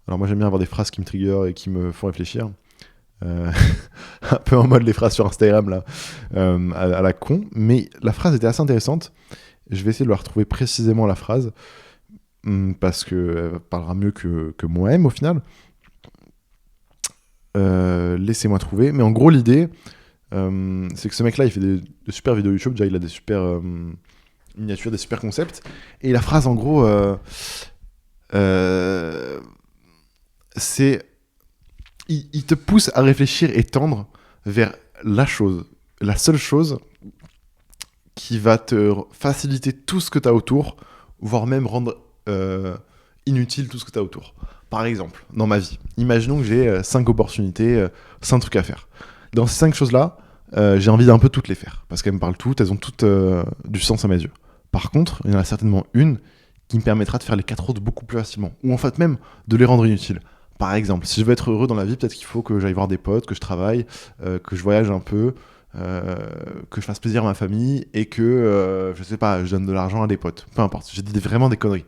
Alors moi, j'aime bien avoir des phrases qui me trigger et qui me font réfléchir. Un peu en mode les phrases sur Instagram là, à la con. Mais la phrase était assez intéressante. Je vais essayer de la retrouver précisément la phrase. Parce qu'elle parlera mieux que moi-même au final. Laissez-moi trouver. Mais en gros, l'idée, c'est que ce mec-là, il fait de super vidéos YouTube. Déjà, il a des super miniatures, des super concepts. Et la phrase, en gros, c'est... Il te pousse à réfléchir et tendre vers la seule chose qui va te faciliter tout ce que tu as autour, voire même rendre inutile tout ce que tu as autour. Par exemple, dans ma vie, imaginons que j'ai 5 opportunités, 5 trucs à faire. Dans ces 5 choses-là, j'ai envie d'un peu toutes les faire, parce qu'elles me parlent toutes, elles ont toutes du sens à mes yeux. Par contre, il y en a certainement une qui me permettra de faire les 4 autres beaucoup plus facilement, ou en fait même de les rendre inutiles. Par exemple, si je veux être heureux dans la vie, peut-être qu'il faut que j'aille voir des potes, que je travaille, que je voyage un peu, que je fasse plaisir à ma famille et que, je sais pas, je donne de l'argent à des potes. Peu importe, j'ai dit vraiment des conneries.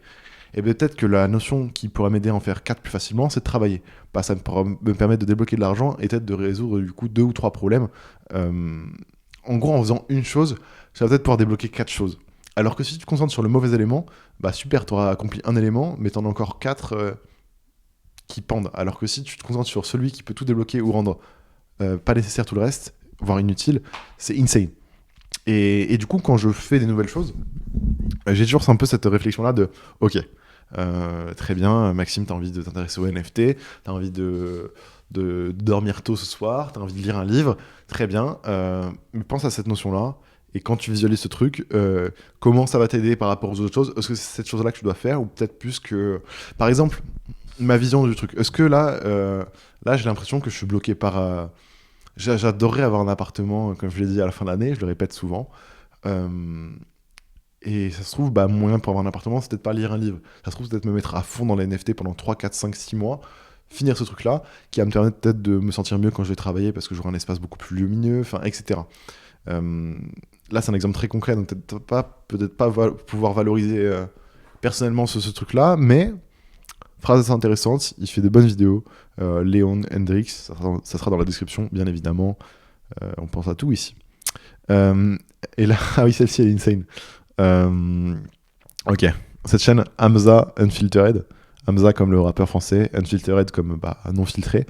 Et peut-être que la notion qui pourrait m'aider à en faire 4 plus facilement, c'est de travailler. Bah, ça me permet de débloquer de l'argent et peut-être de résoudre du coup 2 ou 3 problèmes. En gros, en faisant une chose, ça va peut-être pouvoir débloquer 4 choses. Alors que si tu te concentres sur le mauvais élément, bah super, tu auras accompli un élément, mais tu en as encore 4 qui pendent. Alors que si tu te concentres sur celui qui peut tout débloquer ou rendre pas nécessaire tout le reste, voire inutile, c'est insane. Et du coup, quand je fais des nouvelles choses, j'ai toujours un peu cette réflexion-là de ok, très bien, Maxime, t'as envie de t'intéresser au NFT, t'as envie de dormir tôt ce soir, t'as envie de lire un livre, très bien, mais pense à cette notion-là. Et quand tu visualises ce truc, comment ça va t'aider par rapport aux autres choses? Est-ce que c'est cette chose-là que tu dois faire ou peut-être plus que... Par exemple, ma vision du truc. Est-ce que là j'ai l'impression que je suis bloqué par... J'adorerais avoir un appartement, comme je l'ai dit à la fin de l'année, je le répète souvent. Euh, et ça se trouve, bah, mon moyen pour avoir un appartement, c'est peut-être pas lire un livre. Ça se trouve, c'est peut-être me mettre à fond dans les NFT pendant 3, 4, 5, 6 mois, finir ce truc-là, qui va me permettre peut-être de me sentir mieux quand je vais travailler parce que j'aurai un espace beaucoup plus lumineux, enfin, etc. Euh, Là, c'est un exemple très concret, donc peut-être pas pouvoir valoriser personnellement ce truc-là, mais phrase assez intéressante, il fait de bonnes vidéos. Léon Hendrix, ça sera dans la description, bien évidemment. On pense à tout ici. Et là, ah oui, celle-ci, elle est insane. Ok, cette chaîne, Hamza Unfiltered. Hamza comme le rappeur français, Unfiltered comme non filtré.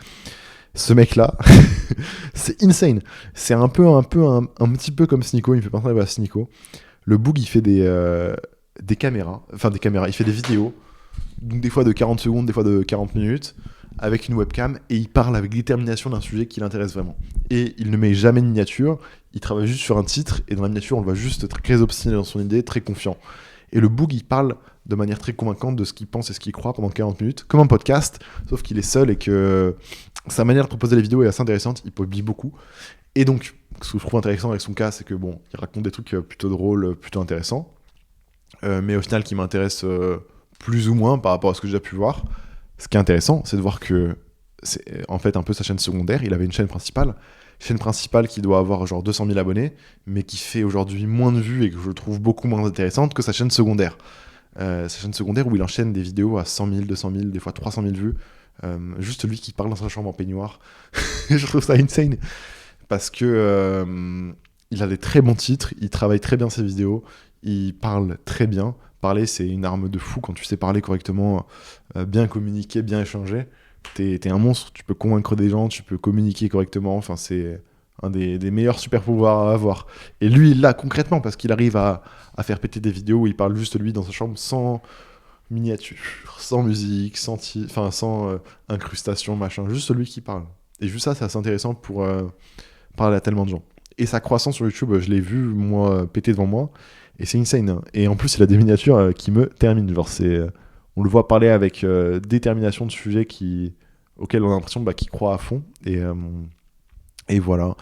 Ce mec-là, c'est insane. C'est un petit peu comme Sneako, il me fait penser à Sneako. Le Boog, il fait des caméras, il fait des vidéos, donc des fois de 40 secondes, des fois de 40 minutes, avec une webcam, et il parle avec détermination d'un sujet qui l'intéresse vraiment. Et il ne met jamais de miniature, il travaille juste sur un titre, et dans la miniature, on le voit juste très obstiné dans son idée, très confiant. Et le Boog, il parle de manière très convaincante de ce qu'il pense et ce qu'il croit pendant 40 minutes, comme un podcast, sauf qu'il est seul et que sa manière de proposer les vidéos est assez intéressante, il publie beaucoup. Et donc, ce que je trouve intéressant avec son cas, c'est que bon, il raconte des trucs plutôt drôles, plutôt intéressants, mais au final qui m'intéresse plus ou moins par rapport à ce que j'ai déjà pu voir. Ce qui est intéressant, c'est de voir que c'est en fait un peu sa chaîne secondaire. Il avait une chaîne principale qui doit avoir genre 200 000 abonnés, mais qui fait aujourd'hui moins de vues et que je trouve beaucoup moins intéressante que sa chaîne secondaire. Sa chaîne secondaire où il enchaîne des vidéos à 100 000, 200 000, des fois 300 000 vues. Juste lui qui parle dans sa chambre en peignoir. Je trouve ça insane. Parce que il a des très bons titres, il travaille très bien ses vidéos, il parle très bien. Parler, c'est une arme de fou quand tu sais parler correctement, bien communiquer, bien échanger. T'es un monstre, tu peux convaincre des gens, tu peux communiquer correctement. Enfin, c'est un des meilleurs super pouvoirs à avoir. Et lui, il l'a concrètement parce qu'il arrive à faire péter des vidéos où il parle juste lui dans sa chambre sans miniature, sans musique, sans incrustation, machin. Juste celui qui parle. Et juste ça, c'est assez intéressant pour parler à tellement de gens. Et sa croissance sur YouTube, je l'ai vu, moi, péter devant moi. Et c'est insane. Hein. Et en plus, il a des miniatures qui me terminent. Genre, on le voit parler avec détermination de sujets auxquels on a l'impression qu'il croit à fond. Et voilà.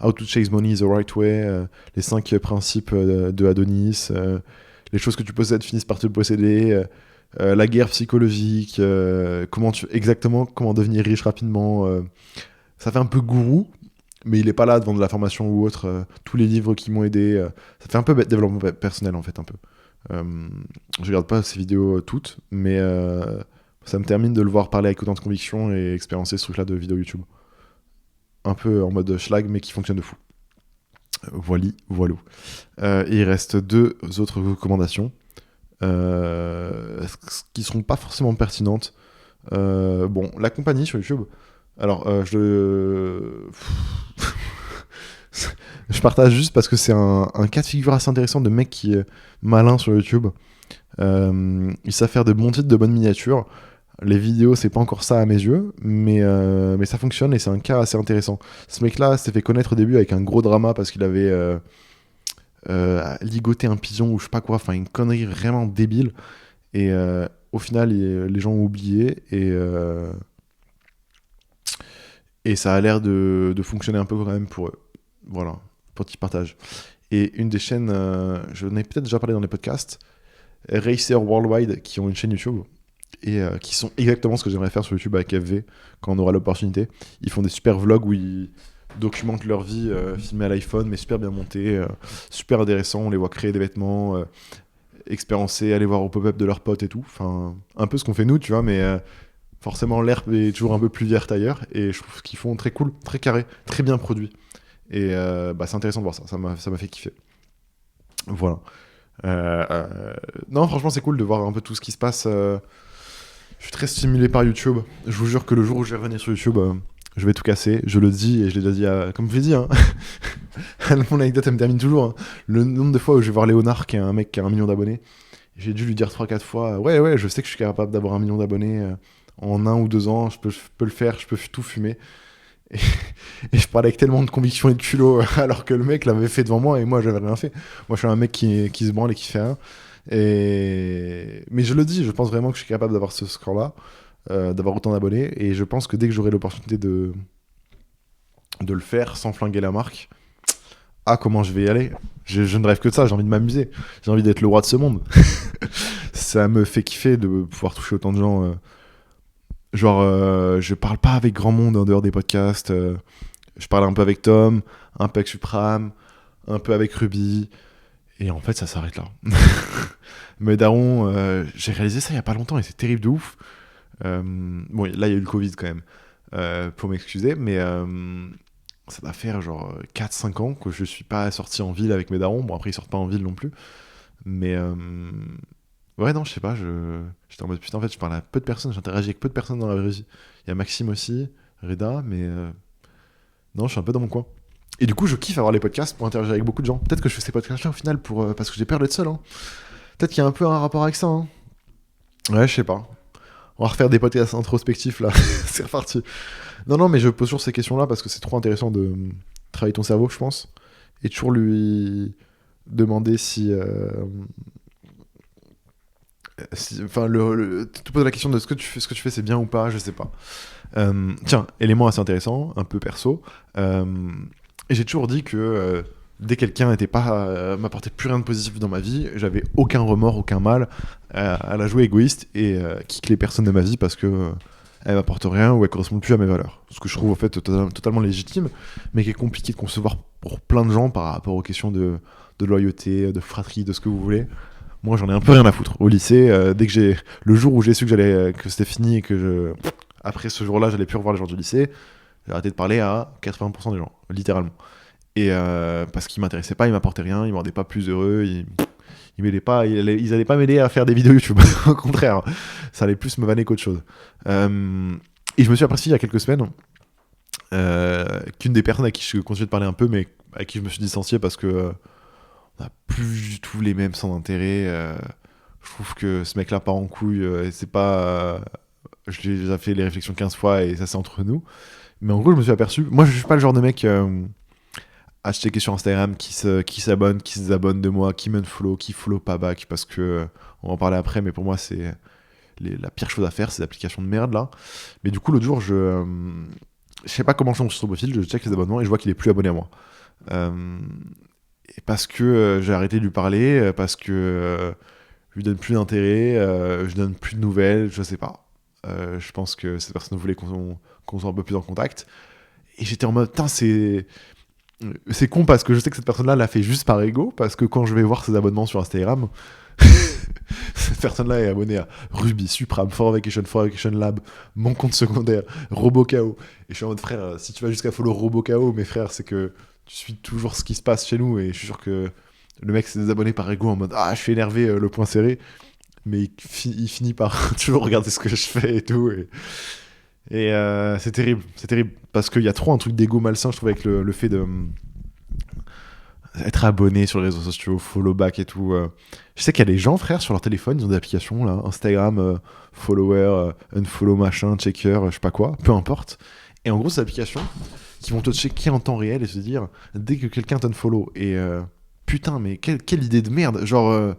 How to chase money the right way. Les 5 principes de Adonis. Les choses que tu possèdes finissent par te posséder. La guerre psychologique. Comment devenir riche rapidement. Ça fait un peu gourou. Mais il est pas là de vendre de la formation ou autre. Tous les livres qui m'ont aidé. Ça fait un peu développement personnel en fait, un peu. Je regarde pas ces vidéos toutes, mais ça me termine de le voir parler avec autant de conviction et expérimenter ce truc-là de vidéo YouTube. Un peu en mode schlag, mais qui fonctionne de fou. Voilou. Et il reste 2 autres recommandations qui seront pas forcément pertinentes. Bon, la compagnie sur YouTube. Alors, je partage juste parce que c'est un cas de figure assez intéressant de mec qui est malin sur YouTube. Il sait faire de bons titres, de bonnes miniatures. Les vidéos, c'est pas encore ça à mes yeux, mais ça fonctionne et c'est un cas assez intéressant. Ce mec-là s'est fait connaître au début avec un gros drama parce qu'il avait ligoté un pigeon ou je sais pas quoi, enfin une connerie vraiment débile. Et au final, les gens ont oublié et ça a l'air de fonctionner un peu quand même pour eux. Voilà, petit partage. Et une des chaînes, je n'ai peut-être déjà parlé dans les podcasts, Racer Worldwide, qui ont une chaîne YouTube et qui sont exactement ce que j'aimerais faire sur YouTube avec FV quand on aura l'opportunité. Ils font des super vlogs où ils documentent leur vie filmée à l'iPhone, mais super bien monté, super intéressant. On les voit créer des vêtements, expérimenter, aller voir au pop-up de leurs potes et tout. Enfin, un peu ce qu'on fait nous, tu vois, mais forcément l'herbe est toujours un peu plus verte ailleurs. Et je trouve ce qu'ils font très cool, très carré, très bien produit. Et c'est intéressant de voir ça. Ça m'a fait kiffer. Voilà. Non, franchement, c'est cool de voir un peu tout ce qui se passe Je suis très stimulé par YouTube. Je vous jure que le jour où je vais revenir sur YouTube, je vais tout casser. Je le dis et je l'ai déjà dit comme je l'ai dit. Hein. Mon anecdote, elle me termine toujours. Hein. Le nombre de fois où je vais voir Léonard, qui est un mec qui a 1 million d'abonnés, j'ai dû lui dire 3-4 fois ouais, je sais que je suis capable d'avoir 1 million d'abonnés en 1 ou 2 ans. Je peux le faire, je peux tout fumer. Et, et je parlais avec tellement de conviction et de culot, alors que le mec l'avait fait devant moi et moi, j'avais rien fait. Moi, je suis un mec qui se branle et qui fait rien. Mais je le dis, je pense vraiment que je suis capable d'avoir ce score-là, d'avoir autant d'abonnés, et je pense que dès que j'aurai l'opportunité de le faire sans flinguer la marque, comment je vais y aller. Je ne rêve que de ça, j'ai envie de m'amuser, j'ai envie d'être le roi de ce monde. Ça me fait kiffer de pouvoir toucher autant de gens. Je parle pas avec grand monde en dehors des podcasts, je parle un peu avec Tom, un peu avec Supram, un peu avec Ruby, et en fait ça s'arrête là. Mais Daron, j'ai réalisé ça il y a pas longtemps et c'est terrible de ouf. Bon, là il y a eu le Covid quand même, pour m'excuser, mais ça va faire genre 4-5 ans que je suis pas sorti en ville avec mes darons. Bon, après ils sortent pas en ville non plus, mais ouais, non, je sais pas, j'étais en mode putain, en fait je parle à peu de personnes, j'interagis avec peu de personnes dans la vraie vie. Il y a Maxime aussi, Reda, mais non, je suis un peu dans mon coin. Et du coup, je kiffe avoir les podcasts pour interagir avec beaucoup de gens. Peut-être que je fais ces podcasts-là au final parce que j'ai peur d'être seul. Hein. Peut-être qu'il y a un peu un rapport avec ça. Hein. Ouais, je sais pas. On va refaire des podcasts introspectifs là. C'est reparti. Non, mais je pose toujours ces questions-là parce que c'est trop intéressant de travailler ton cerveau, je pense. Et toujours lui demander si. Enfin, te poser la question de ce que tu fais, c'est bien ou pas, je sais pas. Tiens, élément assez intéressant, un peu perso. Et j'ai toujours dit que dès que quelqu'un m'apportait plus rien de positif dans ma vie, j'avais aucun remords, aucun mal à la jouer égoïste et kick les personnes de ma vie parce que elle m'apporte rien ou elle correspond plus à mes valeurs. Ce que je trouve en fait totalement légitime, mais qui est compliqué de concevoir pour plein de gens par rapport aux questions de loyauté, de fratrie, de ce que vous voulez. Moi, j'en ai un peu rien à foutre. Au lycée, dès que le jour où j'ai su que c'était fini et que après ce jour-là, j'allais plus revoir les gens du lycée, j'ai arrêté de parler à 80% des gens, littéralement. Et parce qu'ils m'intéressaient pas, ils m'apportaient rien, ils me rendaient pas plus heureux, ils m'aidaient pas, ils allaient pas m'aider à faire des vidéos YouTube. Au contraire, ça allait plus me vanner qu'autre chose. Et je me suis aperçu il y a quelques semaines qu'une des personnes à qui je continue de parler un peu, mais à qui je me suis distancié parce que on n'a plus du tout les mêmes centres d'intérêt. Je trouve que ce mec-là part en couille, et c'est pas. Je l'ai déjà fait les réflexions 15 fois et ça c'est entre nous. Mais en gros, je me suis aperçu. Moi, je suis pas le genre de mec à checker sur Instagram qui s'abonne, qui se désabonne de moi, qui m'unfollow, qui follow pas back, parce que on va en parler après, mais pour moi, c'est la pire chose à faire, ces applications de merde là. Mais du coup, l'autre jour, je sais pas comment changer son profil, je check les abonnements et je vois qu'il est plus abonné à moi. Et parce que j'ai arrêté de lui parler, parce que je lui donne plus d'intérêt, je lui donne plus de nouvelles, je sais pas. Je pense que cette personne voulait qu'on soit un peu plus en contact. Et j'étais en mode, putain, c'est con parce que je sais que cette personne-là l'a fait juste par ego, parce que quand je vais voir ses abonnements sur Instagram, cette personne-là est abonnée à Ruby, Supram, For Vacation Lab, mon compte secondaire, RoboKO. Et je suis en mode, frère, si tu vas jusqu'à follow RoboKO, mes frères, c'est que tu suis toujours ce qui se passe chez nous, et je suis sûr que le mec s'est désabonné par ego en mode, je suis énervé, le point serré. Mais il finit par toujours regarder ce que je fais et tout. Et c'est terrible, parce qu'il y a trop un truc d'ego malsain, je trouve, avec le fait de être abonné sur les réseaux sociaux, follow back et tout. Je sais qu'il y a des gens, frère, sur leur téléphone, ils ont des applications, là, Instagram, follower, unfollow machin, checker, je sais pas quoi, peu importe. Et en gros, ces applications qui vont te checker en temps réel et se dire, dès que quelqu'un t'unfollow, et putain, mais quelle idée de merde, genre...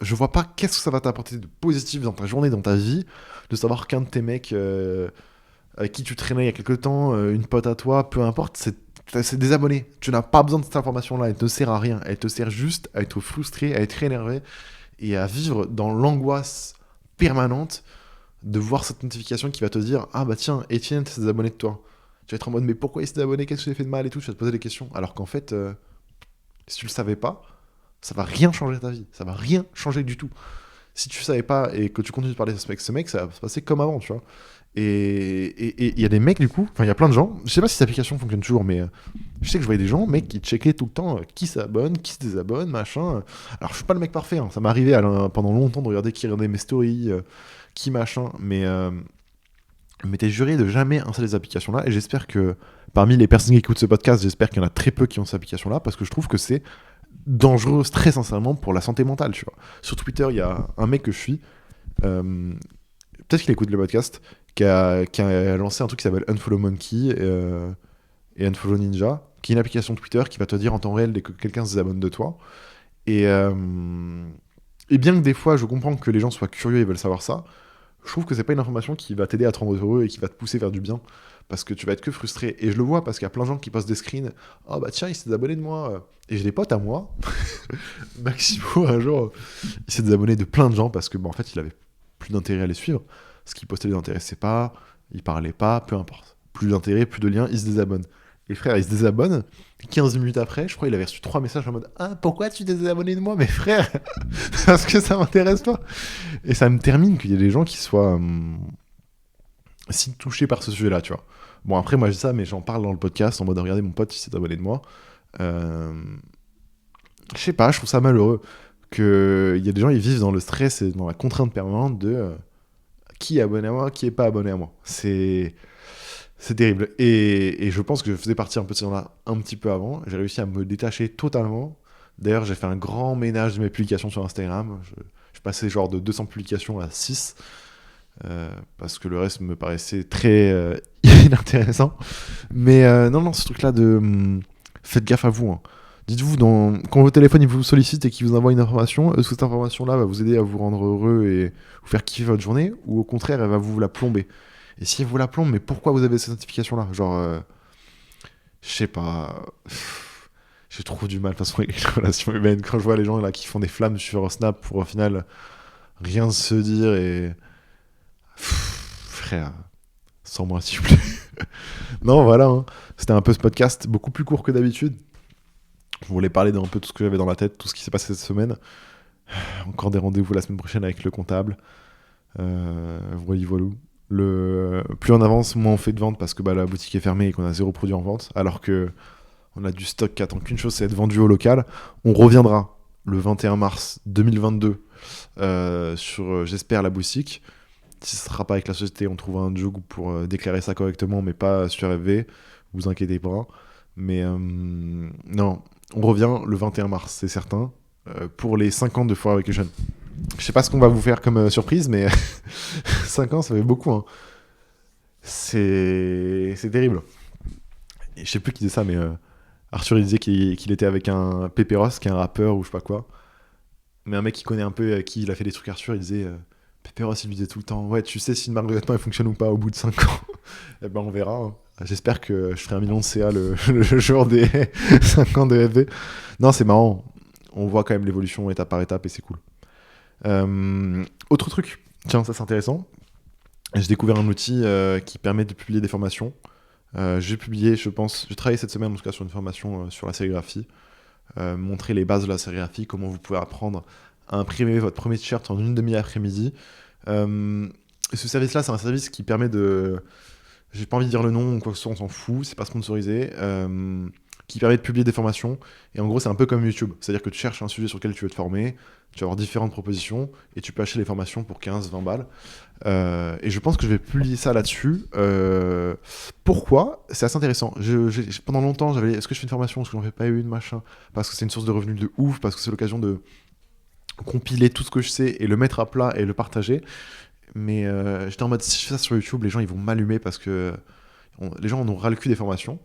je vois pas qu'est-ce que ça va t'apporter de positif dans ta journée, dans ta vie, de savoir qu'un de tes mecs avec qui tu traînais il y a quelques temps, une pote à toi, peu importe, c'est désabonné. Tu n'as pas besoin de cette information-là, elle te sert à rien. Elle te sert juste à être frustré, à être énervé et à vivre dans l'angoisse permanente de voir cette notification qui va te dire, ah bah tiens, Étienne s'est désabonné de toi. Tu vas être en mode, mais pourquoi il s'est désabonné, qu'est-ce que j'ai fait de mal et tout, tu vas te poser des questions. Alors qu'en fait, si tu le savais pas, ça va rien changer à ta vie, ça va rien changer du tout. Si tu savais pas et que tu continues de parler de ce mec, ça va se passer comme avant, tu vois. Et il y a des mecs, du coup, enfin, il y a plein de gens, je sais pas si cette application fonctionne toujours, mais je sais que je voyais des gens, mecs, qui checkaient tout le temps qui s'abonne, qui se désabonne, machin. Alors, je suis pas le mec parfait, hein. Ça m'est arrivé pendant longtemps de regarder qui regardait mes stories, qui machin, mais t'es juré de jamais installer ces applications-là, et j'espère que parmi les personnes qui écoutent ce podcast, j'espère qu'il y en a très peu qui ont ces applications-là, parce que je trouve que c'est dangereux, très sincèrement, pour la santé mentale, tu vois. Sur Twitter, il y a un mec que je suis, peut-être qu'il écoute le podcast, qui a lancé un truc qui s'appelle Unfollow Monkey et Unfollow Ninja, qui est une application Twitter qui va te dire en temps réel dès que quelqu'un se désabonne de toi. Et bien que des fois, je comprends que les gens soient curieux et veulent savoir ça, je trouve que c'est pas une information qui va t'aider à te rendre heureux et qui va te pousser vers du bien, parce que tu vas être que frustré. Et je le vois parce qu'il y a plein de gens qui postent des screens. Oh bah tiens, il s'est désabonné de moi. Et j'ai des potes à moi. Maximo, un jour, il s'est désabonné de plein de gens parce que, en fait, il avait plus d'intérêt à les suivre. Ce qu'il postait les intéressait pas, il parlait pas, peu importe. Plus d'intérêt, plus de liens, il se désabonne. Et frère, il se désabonne. 15 minutes après, je crois, il avait reçu 3 messages en mode « Ah, pourquoi tu t'es désabonné de moi, mes frères ?» Parce que ça m'intéresse pas. Et ça me termine qu'il y ait des gens qui soient si touchés par ce sujet-là, tu vois. Bon, après, moi, j'ai ça, mais j'en parle dans le podcast en mode « Regardez, mon pote, il s'est abonné de moi. » Je sais pas, je trouve ça malheureux qu'il y a des gens, ils vivent dans le stress et dans la contrainte permanente de qui est abonné à moi, qui est pas abonné à moi. C'est terrible. Et je pense que je faisais partie un peu de ces gens-là un petit peu avant. J'ai réussi à me détacher totalement. D'ailleurs, j'ai fait un grand ménage de mes publications sur Instagram. Je passais genre de 200 publications à 6. Parce que le reste me paraissait très inintéressant. Mais non, ce truc-là de... faites gaffe à vous. Hein. Dites-vous, quand votre téléphone il vous sollicite et qu'il vous envoie une information, est-ce que cette information-là va vous aider à vous rendre heureux et vous faire kiffer votre journée, ou au contraire, elle va vous la plomber? Et si elle vous la plombe, mais pourquoi vous avez cette notification-là? Genre, je sais pas... J'ai trop du mal, de toute façon, avec les relations humaines. Quand je vois les gens là qui font des flammes sur Snap pour au final rien se dire et... frère, sans moi s'il vous plaît. Non, voilà, hein. C'était un peu ce podcast, beaucoup plus court que d'habitude. Je voulais parler d'un peu tout ce que j'avais dans la tête, tout ce qui s'est passé cette semaine. Encore des rendez-vous la semaine prochaine avec le comptable. Voilà. Plus on avance, moins on fait de vente parce que la boutique est fermée et qu'on a 0 produit en vente. Alors que on a du stock qui attend qu'une chose, c'est être vendu au local. On reviendra le 21 mars 2022 sur, j'espère, la boutique. Si ce ne sera pas avec la société, on trouvera un job pour déclarer ça correctement, mais pas sur FV. Vous inquiétez pas. Mais non, on revient le 21 mars, c'est certain, pour les 5 ans de Foire avec les jeunes. Je sais pas ce qu'on va vous faire comme surprise, mais 5 ans, ça fait beaucoup. Hein. C'est terrible. Et je sais plus qui disait ça, mais Arthur, il disait qu'il était avec un Pépéros, qui est un rappeur ou je sais pas quoi. Mais un mec qui connaît un peu, qui il a fait des trucs Arthur, il disait... Pépéros, il lui disait tout le temps, ouais, tu sais si une marque de vêtements elle fonctionne ou pas au bout de 5 ans. Eh ben, on verra. Hein. J'espère que je ferai 1 million de CA le jour des 5 ans de FV. Non, c'est marrant. On voit quand même l'évolution étape par étape et c'est cool. Autre truc, tiens, ça c'est intéressant. J'ai découvert un outil qui permet de publier des formations. J'ai travaillé cette semaine en tout cas sur une formation sur la sérigraphie. Montrer les bases de la sérigraphie, comment vous pouvez apprendre à imprimer votre premier t-shirt en une demi-après-midi. Ce service-là, c'est un service qui permet de... J'ai pas envie de dire le nom ou quoi que ce soit, on s'en fout, c'est pas sponsorisé. Qui permet de publier des formations. Et en gros, c'est un peu comme YouTube. C'est-à-dire que tu cherches un sujet sur lequel tu veux te former, tu vas avoir différentes propositions, et tu peux acheter les formations pour 15-20 balles. Et je pense que je vais publier ça là-dessus. Pourquoi? C'est assez intéressant. Pendant longtemps, est-ce que je fais une formation? Est-ce que j'en fais pas une, machin? Parce que c'est une source de revenus de ouf, parce que c'est l'occasion de compiler tout ce que je sais et le mettre à plat et le partager. Mais j'étais en mode, si je fais ça sur YouTube, les gens ils vont m'allumer parce que les gens en ont ras le cul des formations.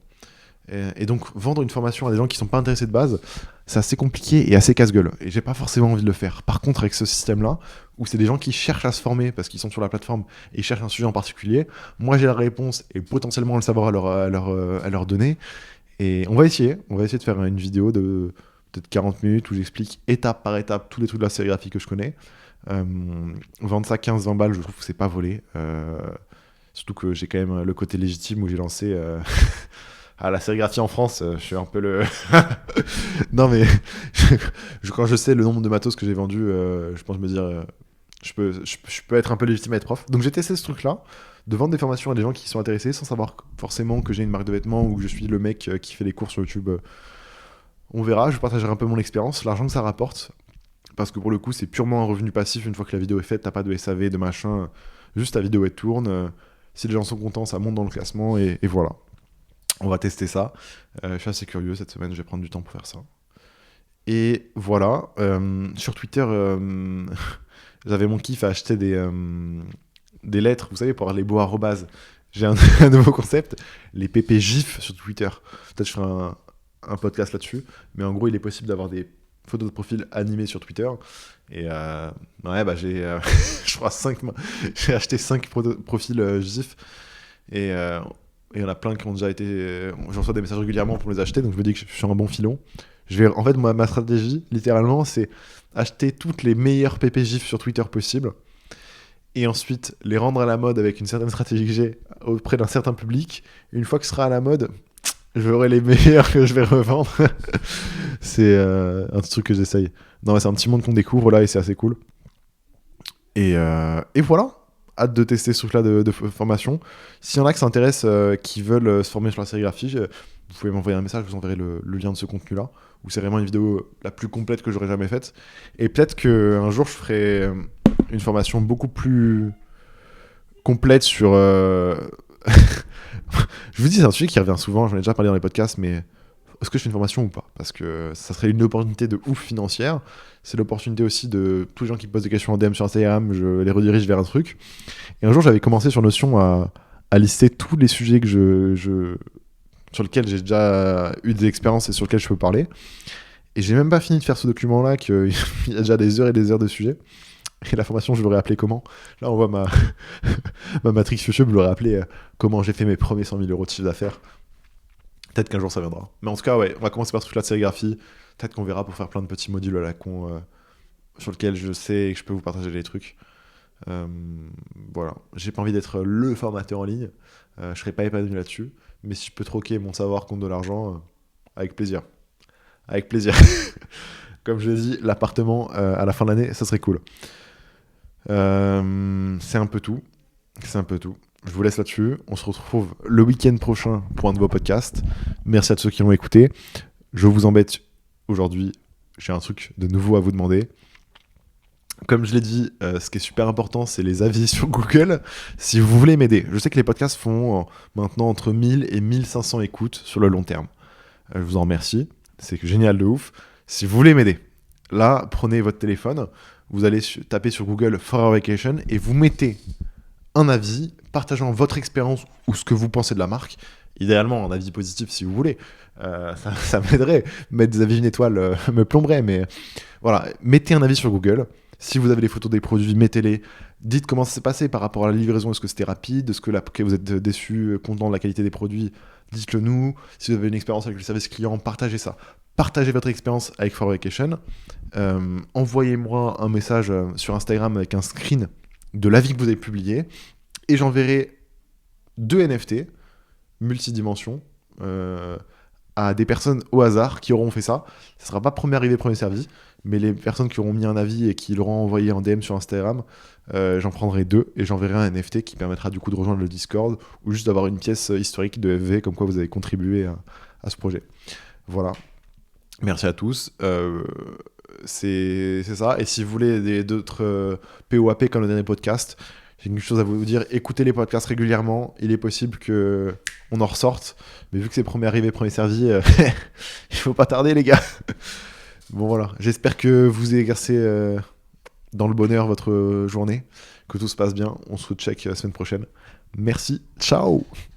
Et donc, vendre une formation à des gens qui sont pas intéressés de base, c'est assez compliqué et assez casse-gueule. Et j'ai pas forcément envie de le faire. Par contre, avec ce système-là, où c'est des gens qui cherchent à se former parce qu'ils sont sur la plateforme et ils cherchent un sujet en particulier, moi j'ai la réponse et potentiellement le savoir à leur donner. Et on va essayer de faire une vidéo de peut-être 40 minutes où j'explique étape par étape tous les trucs de la sérigraphie que je connais. Vendre ça 15-20 balles, je trouve que c'est pas volé. Surtout que j'ai quand même le côté légitime où j'ai lancé à la sérigraphie en France. Je suis un peu le... Non mais quand je sais le nombre de matos que j'ai vendu, je pense me dire je peux être un peu légitime à être prof. Donc j'ai testé ce truc-là, de vendre des formations à des gens qui sont intéressés sans savoir forcément que j'ai une marque de vêtements ou que je suis le mec qui fait des cours sur YouTube. On verra, je partagerai un peu mon expérience, l'argent que ça rapporte. parce que pour le coup, c'est purement un revenu passif. Une fois que la vidéo est faite, t'as pas de SAV, de machin. Juste ta vidéo, elle tourne. Si les gens sont contents, ça monte dans le classement. Et voilà. On va tester ça. Je suis assez curieux cette semaine. Je vais prendre du temps pour faire ça. Et voilà. Sur Twitter, j'avais mon kiff à acheter des lettres. Vous savez, pour avoir les beaux arrobases. J'ai un nouveau concept. Les PP GIF sur Twitter. Peut-être je ferai un podcast là-dessus. Mais en gros, il est possible d'avoir des photos de profil animées sur Twitter. Et ouais, bah j'ai, je crois, j'ai acheté 5 profils GIF. Et il y en a plein qui ont déjà été. Je reçois des messages régulièrement pour les acheter, donc je me dis que je suis sur un bon filon. En fait, ma stratégie, littéralement, c'est acheter toutes les meilleures PP GIF sur Twitter possibles. Et ensuite, les rendre à la mode avec une certaine stratégie que j'ai auprès d'un certain public. Une fois que ce sera à la mode, j'aurai les meilleurs que je vais revendre. C'est un truc que j'essaye. Non, c'est un petit monde qu'on découvre là et c'est assez cool. Et voilà. Hâte de tester ce truc-là de formation. S'il y en a qui s'intéressent, qui veulent se former sur la sérigraphie, vous pouvez m'envoyer un message, je vous enverrai le lien de ce contenu-là, où c'est vraiment une vidéo la plus complète que j'aurais jamais faite. Et peut-être qu'un jour, je ferai une formation beaucoup plus complète sur... Je vous dis, c'est un sujet qui revient souvent, j'en ai déjà parlé dans les podcasts, mais est-ce que je fais une formation ou pas ? Parce que ça serait une opportunité de ouf financière. C'est l'opportunité aussi de tous les gens qui posent des questions en DM sur Instagram, je les redirige vers un truc. Et un jour, j'avais commencé sur Notion à lister tous les sujets que sur lesquels j'ai déjà eu des expériences et sur lesquels je peux parler. Et j'ai même pas fini de faire ce document-là, qu'il y a déjà des heures et des heures de sujets. Et la formation, je l'aurais appelée comment ? Là, on voit ma matrix YouTube, je l'aurais appelée comment j'ai fait mes premiers 100 000 euros de chiffre d'affaires. Peut-être qu'un jour ça viendra. Mais en tout cas, ouais, on va commencer par ce truc-là de sérigraphie. Peut-être qu'on verra pour faire plein de petits modules à la con sur lesquels je sais que je peux vous partager des trucs. Voilà. J'ai pas envie d'être le formateur en ligne. Je serai pas épanoui là-dessus. Mais si je peux troquer mon savoir contre de l'argent, avec plaisir. Avec plaisir. Comme je l'ai dit, l'appartement à la fin de l'année, ça serait cool. C'est un peu tout. C'est un peu tout. Je vous laisse là-dessus. On se retrouve le week-end prochain pour un nouveau podcast. Merci à tous ceux qui l'ont écouté. Je vous embête aujourd'hui. J'ai un truc de nouveau à vous demander. Comme je l'ai dit, ce qui est super important, c'est les avis sur Google. Si vous voulez m'aider, je sais que les podcasts font maintenant entre 1000 et 1500 écoutes sur le long terme. Je vous en remercie. C'est génial de ouf. Si vous voulez m'aider, là, prenez votre téléphone. Vous allez taper sur Google Forever Vacation et vous mettez un avis partageant votre expérience ou ce que vous pensez de la marque. Idéalement, un avis positif si vous voulez. Ça m'aiderait. Mettre des avis une étoile me plomberait. Mais voilà, mettez un avis sur Google. Si vous avez les photos des produits, mettez-les. Dites comment ça s'est passé par rapport à la livraison. Est-ce que c'était rapide ? Est-ce que vous êtes déçu, content de la qualité des produits ? Dites-le nous. Si vous avez une expérience avec le service client, partagez ça. Partagez votre expérience avec Forever Vacation. Envoyez-moi un message sur Instagram avec un screen de l'avis que vous avez publié et j'enverrai 2 NFT multidimensions à des personnes au hasard qui auront fait ça. Ce ne sera pas premier arrivé, premier servi, mais les personnes qui auront mis un avis et qui l'auront envoyé en DM sur Instagram, j'en prendrai 2 et j'enverrai un NFT qui permettra du coup de rejoindre le Discord ou juste d'avoir une pièce historique de FV comme quoi vous avez contribué à ce projet. Voilà. Merci à tous. C'est ça. Et si vous voulez d'autres POAP comme le dernier podcast, j'ai une chose à vous dire. Écoutez les podcasts régulièrement. Il est possible qu'on en ressorte. Mais vu que c'est premier arrivé, premier servi, il faut pas tarder, les gars. Bon, voilà. J'espère que vous exercez dans le bonheur votre journée. Que tout se passe bien. On se recheck la semaine prochaine. Merci. Ciao.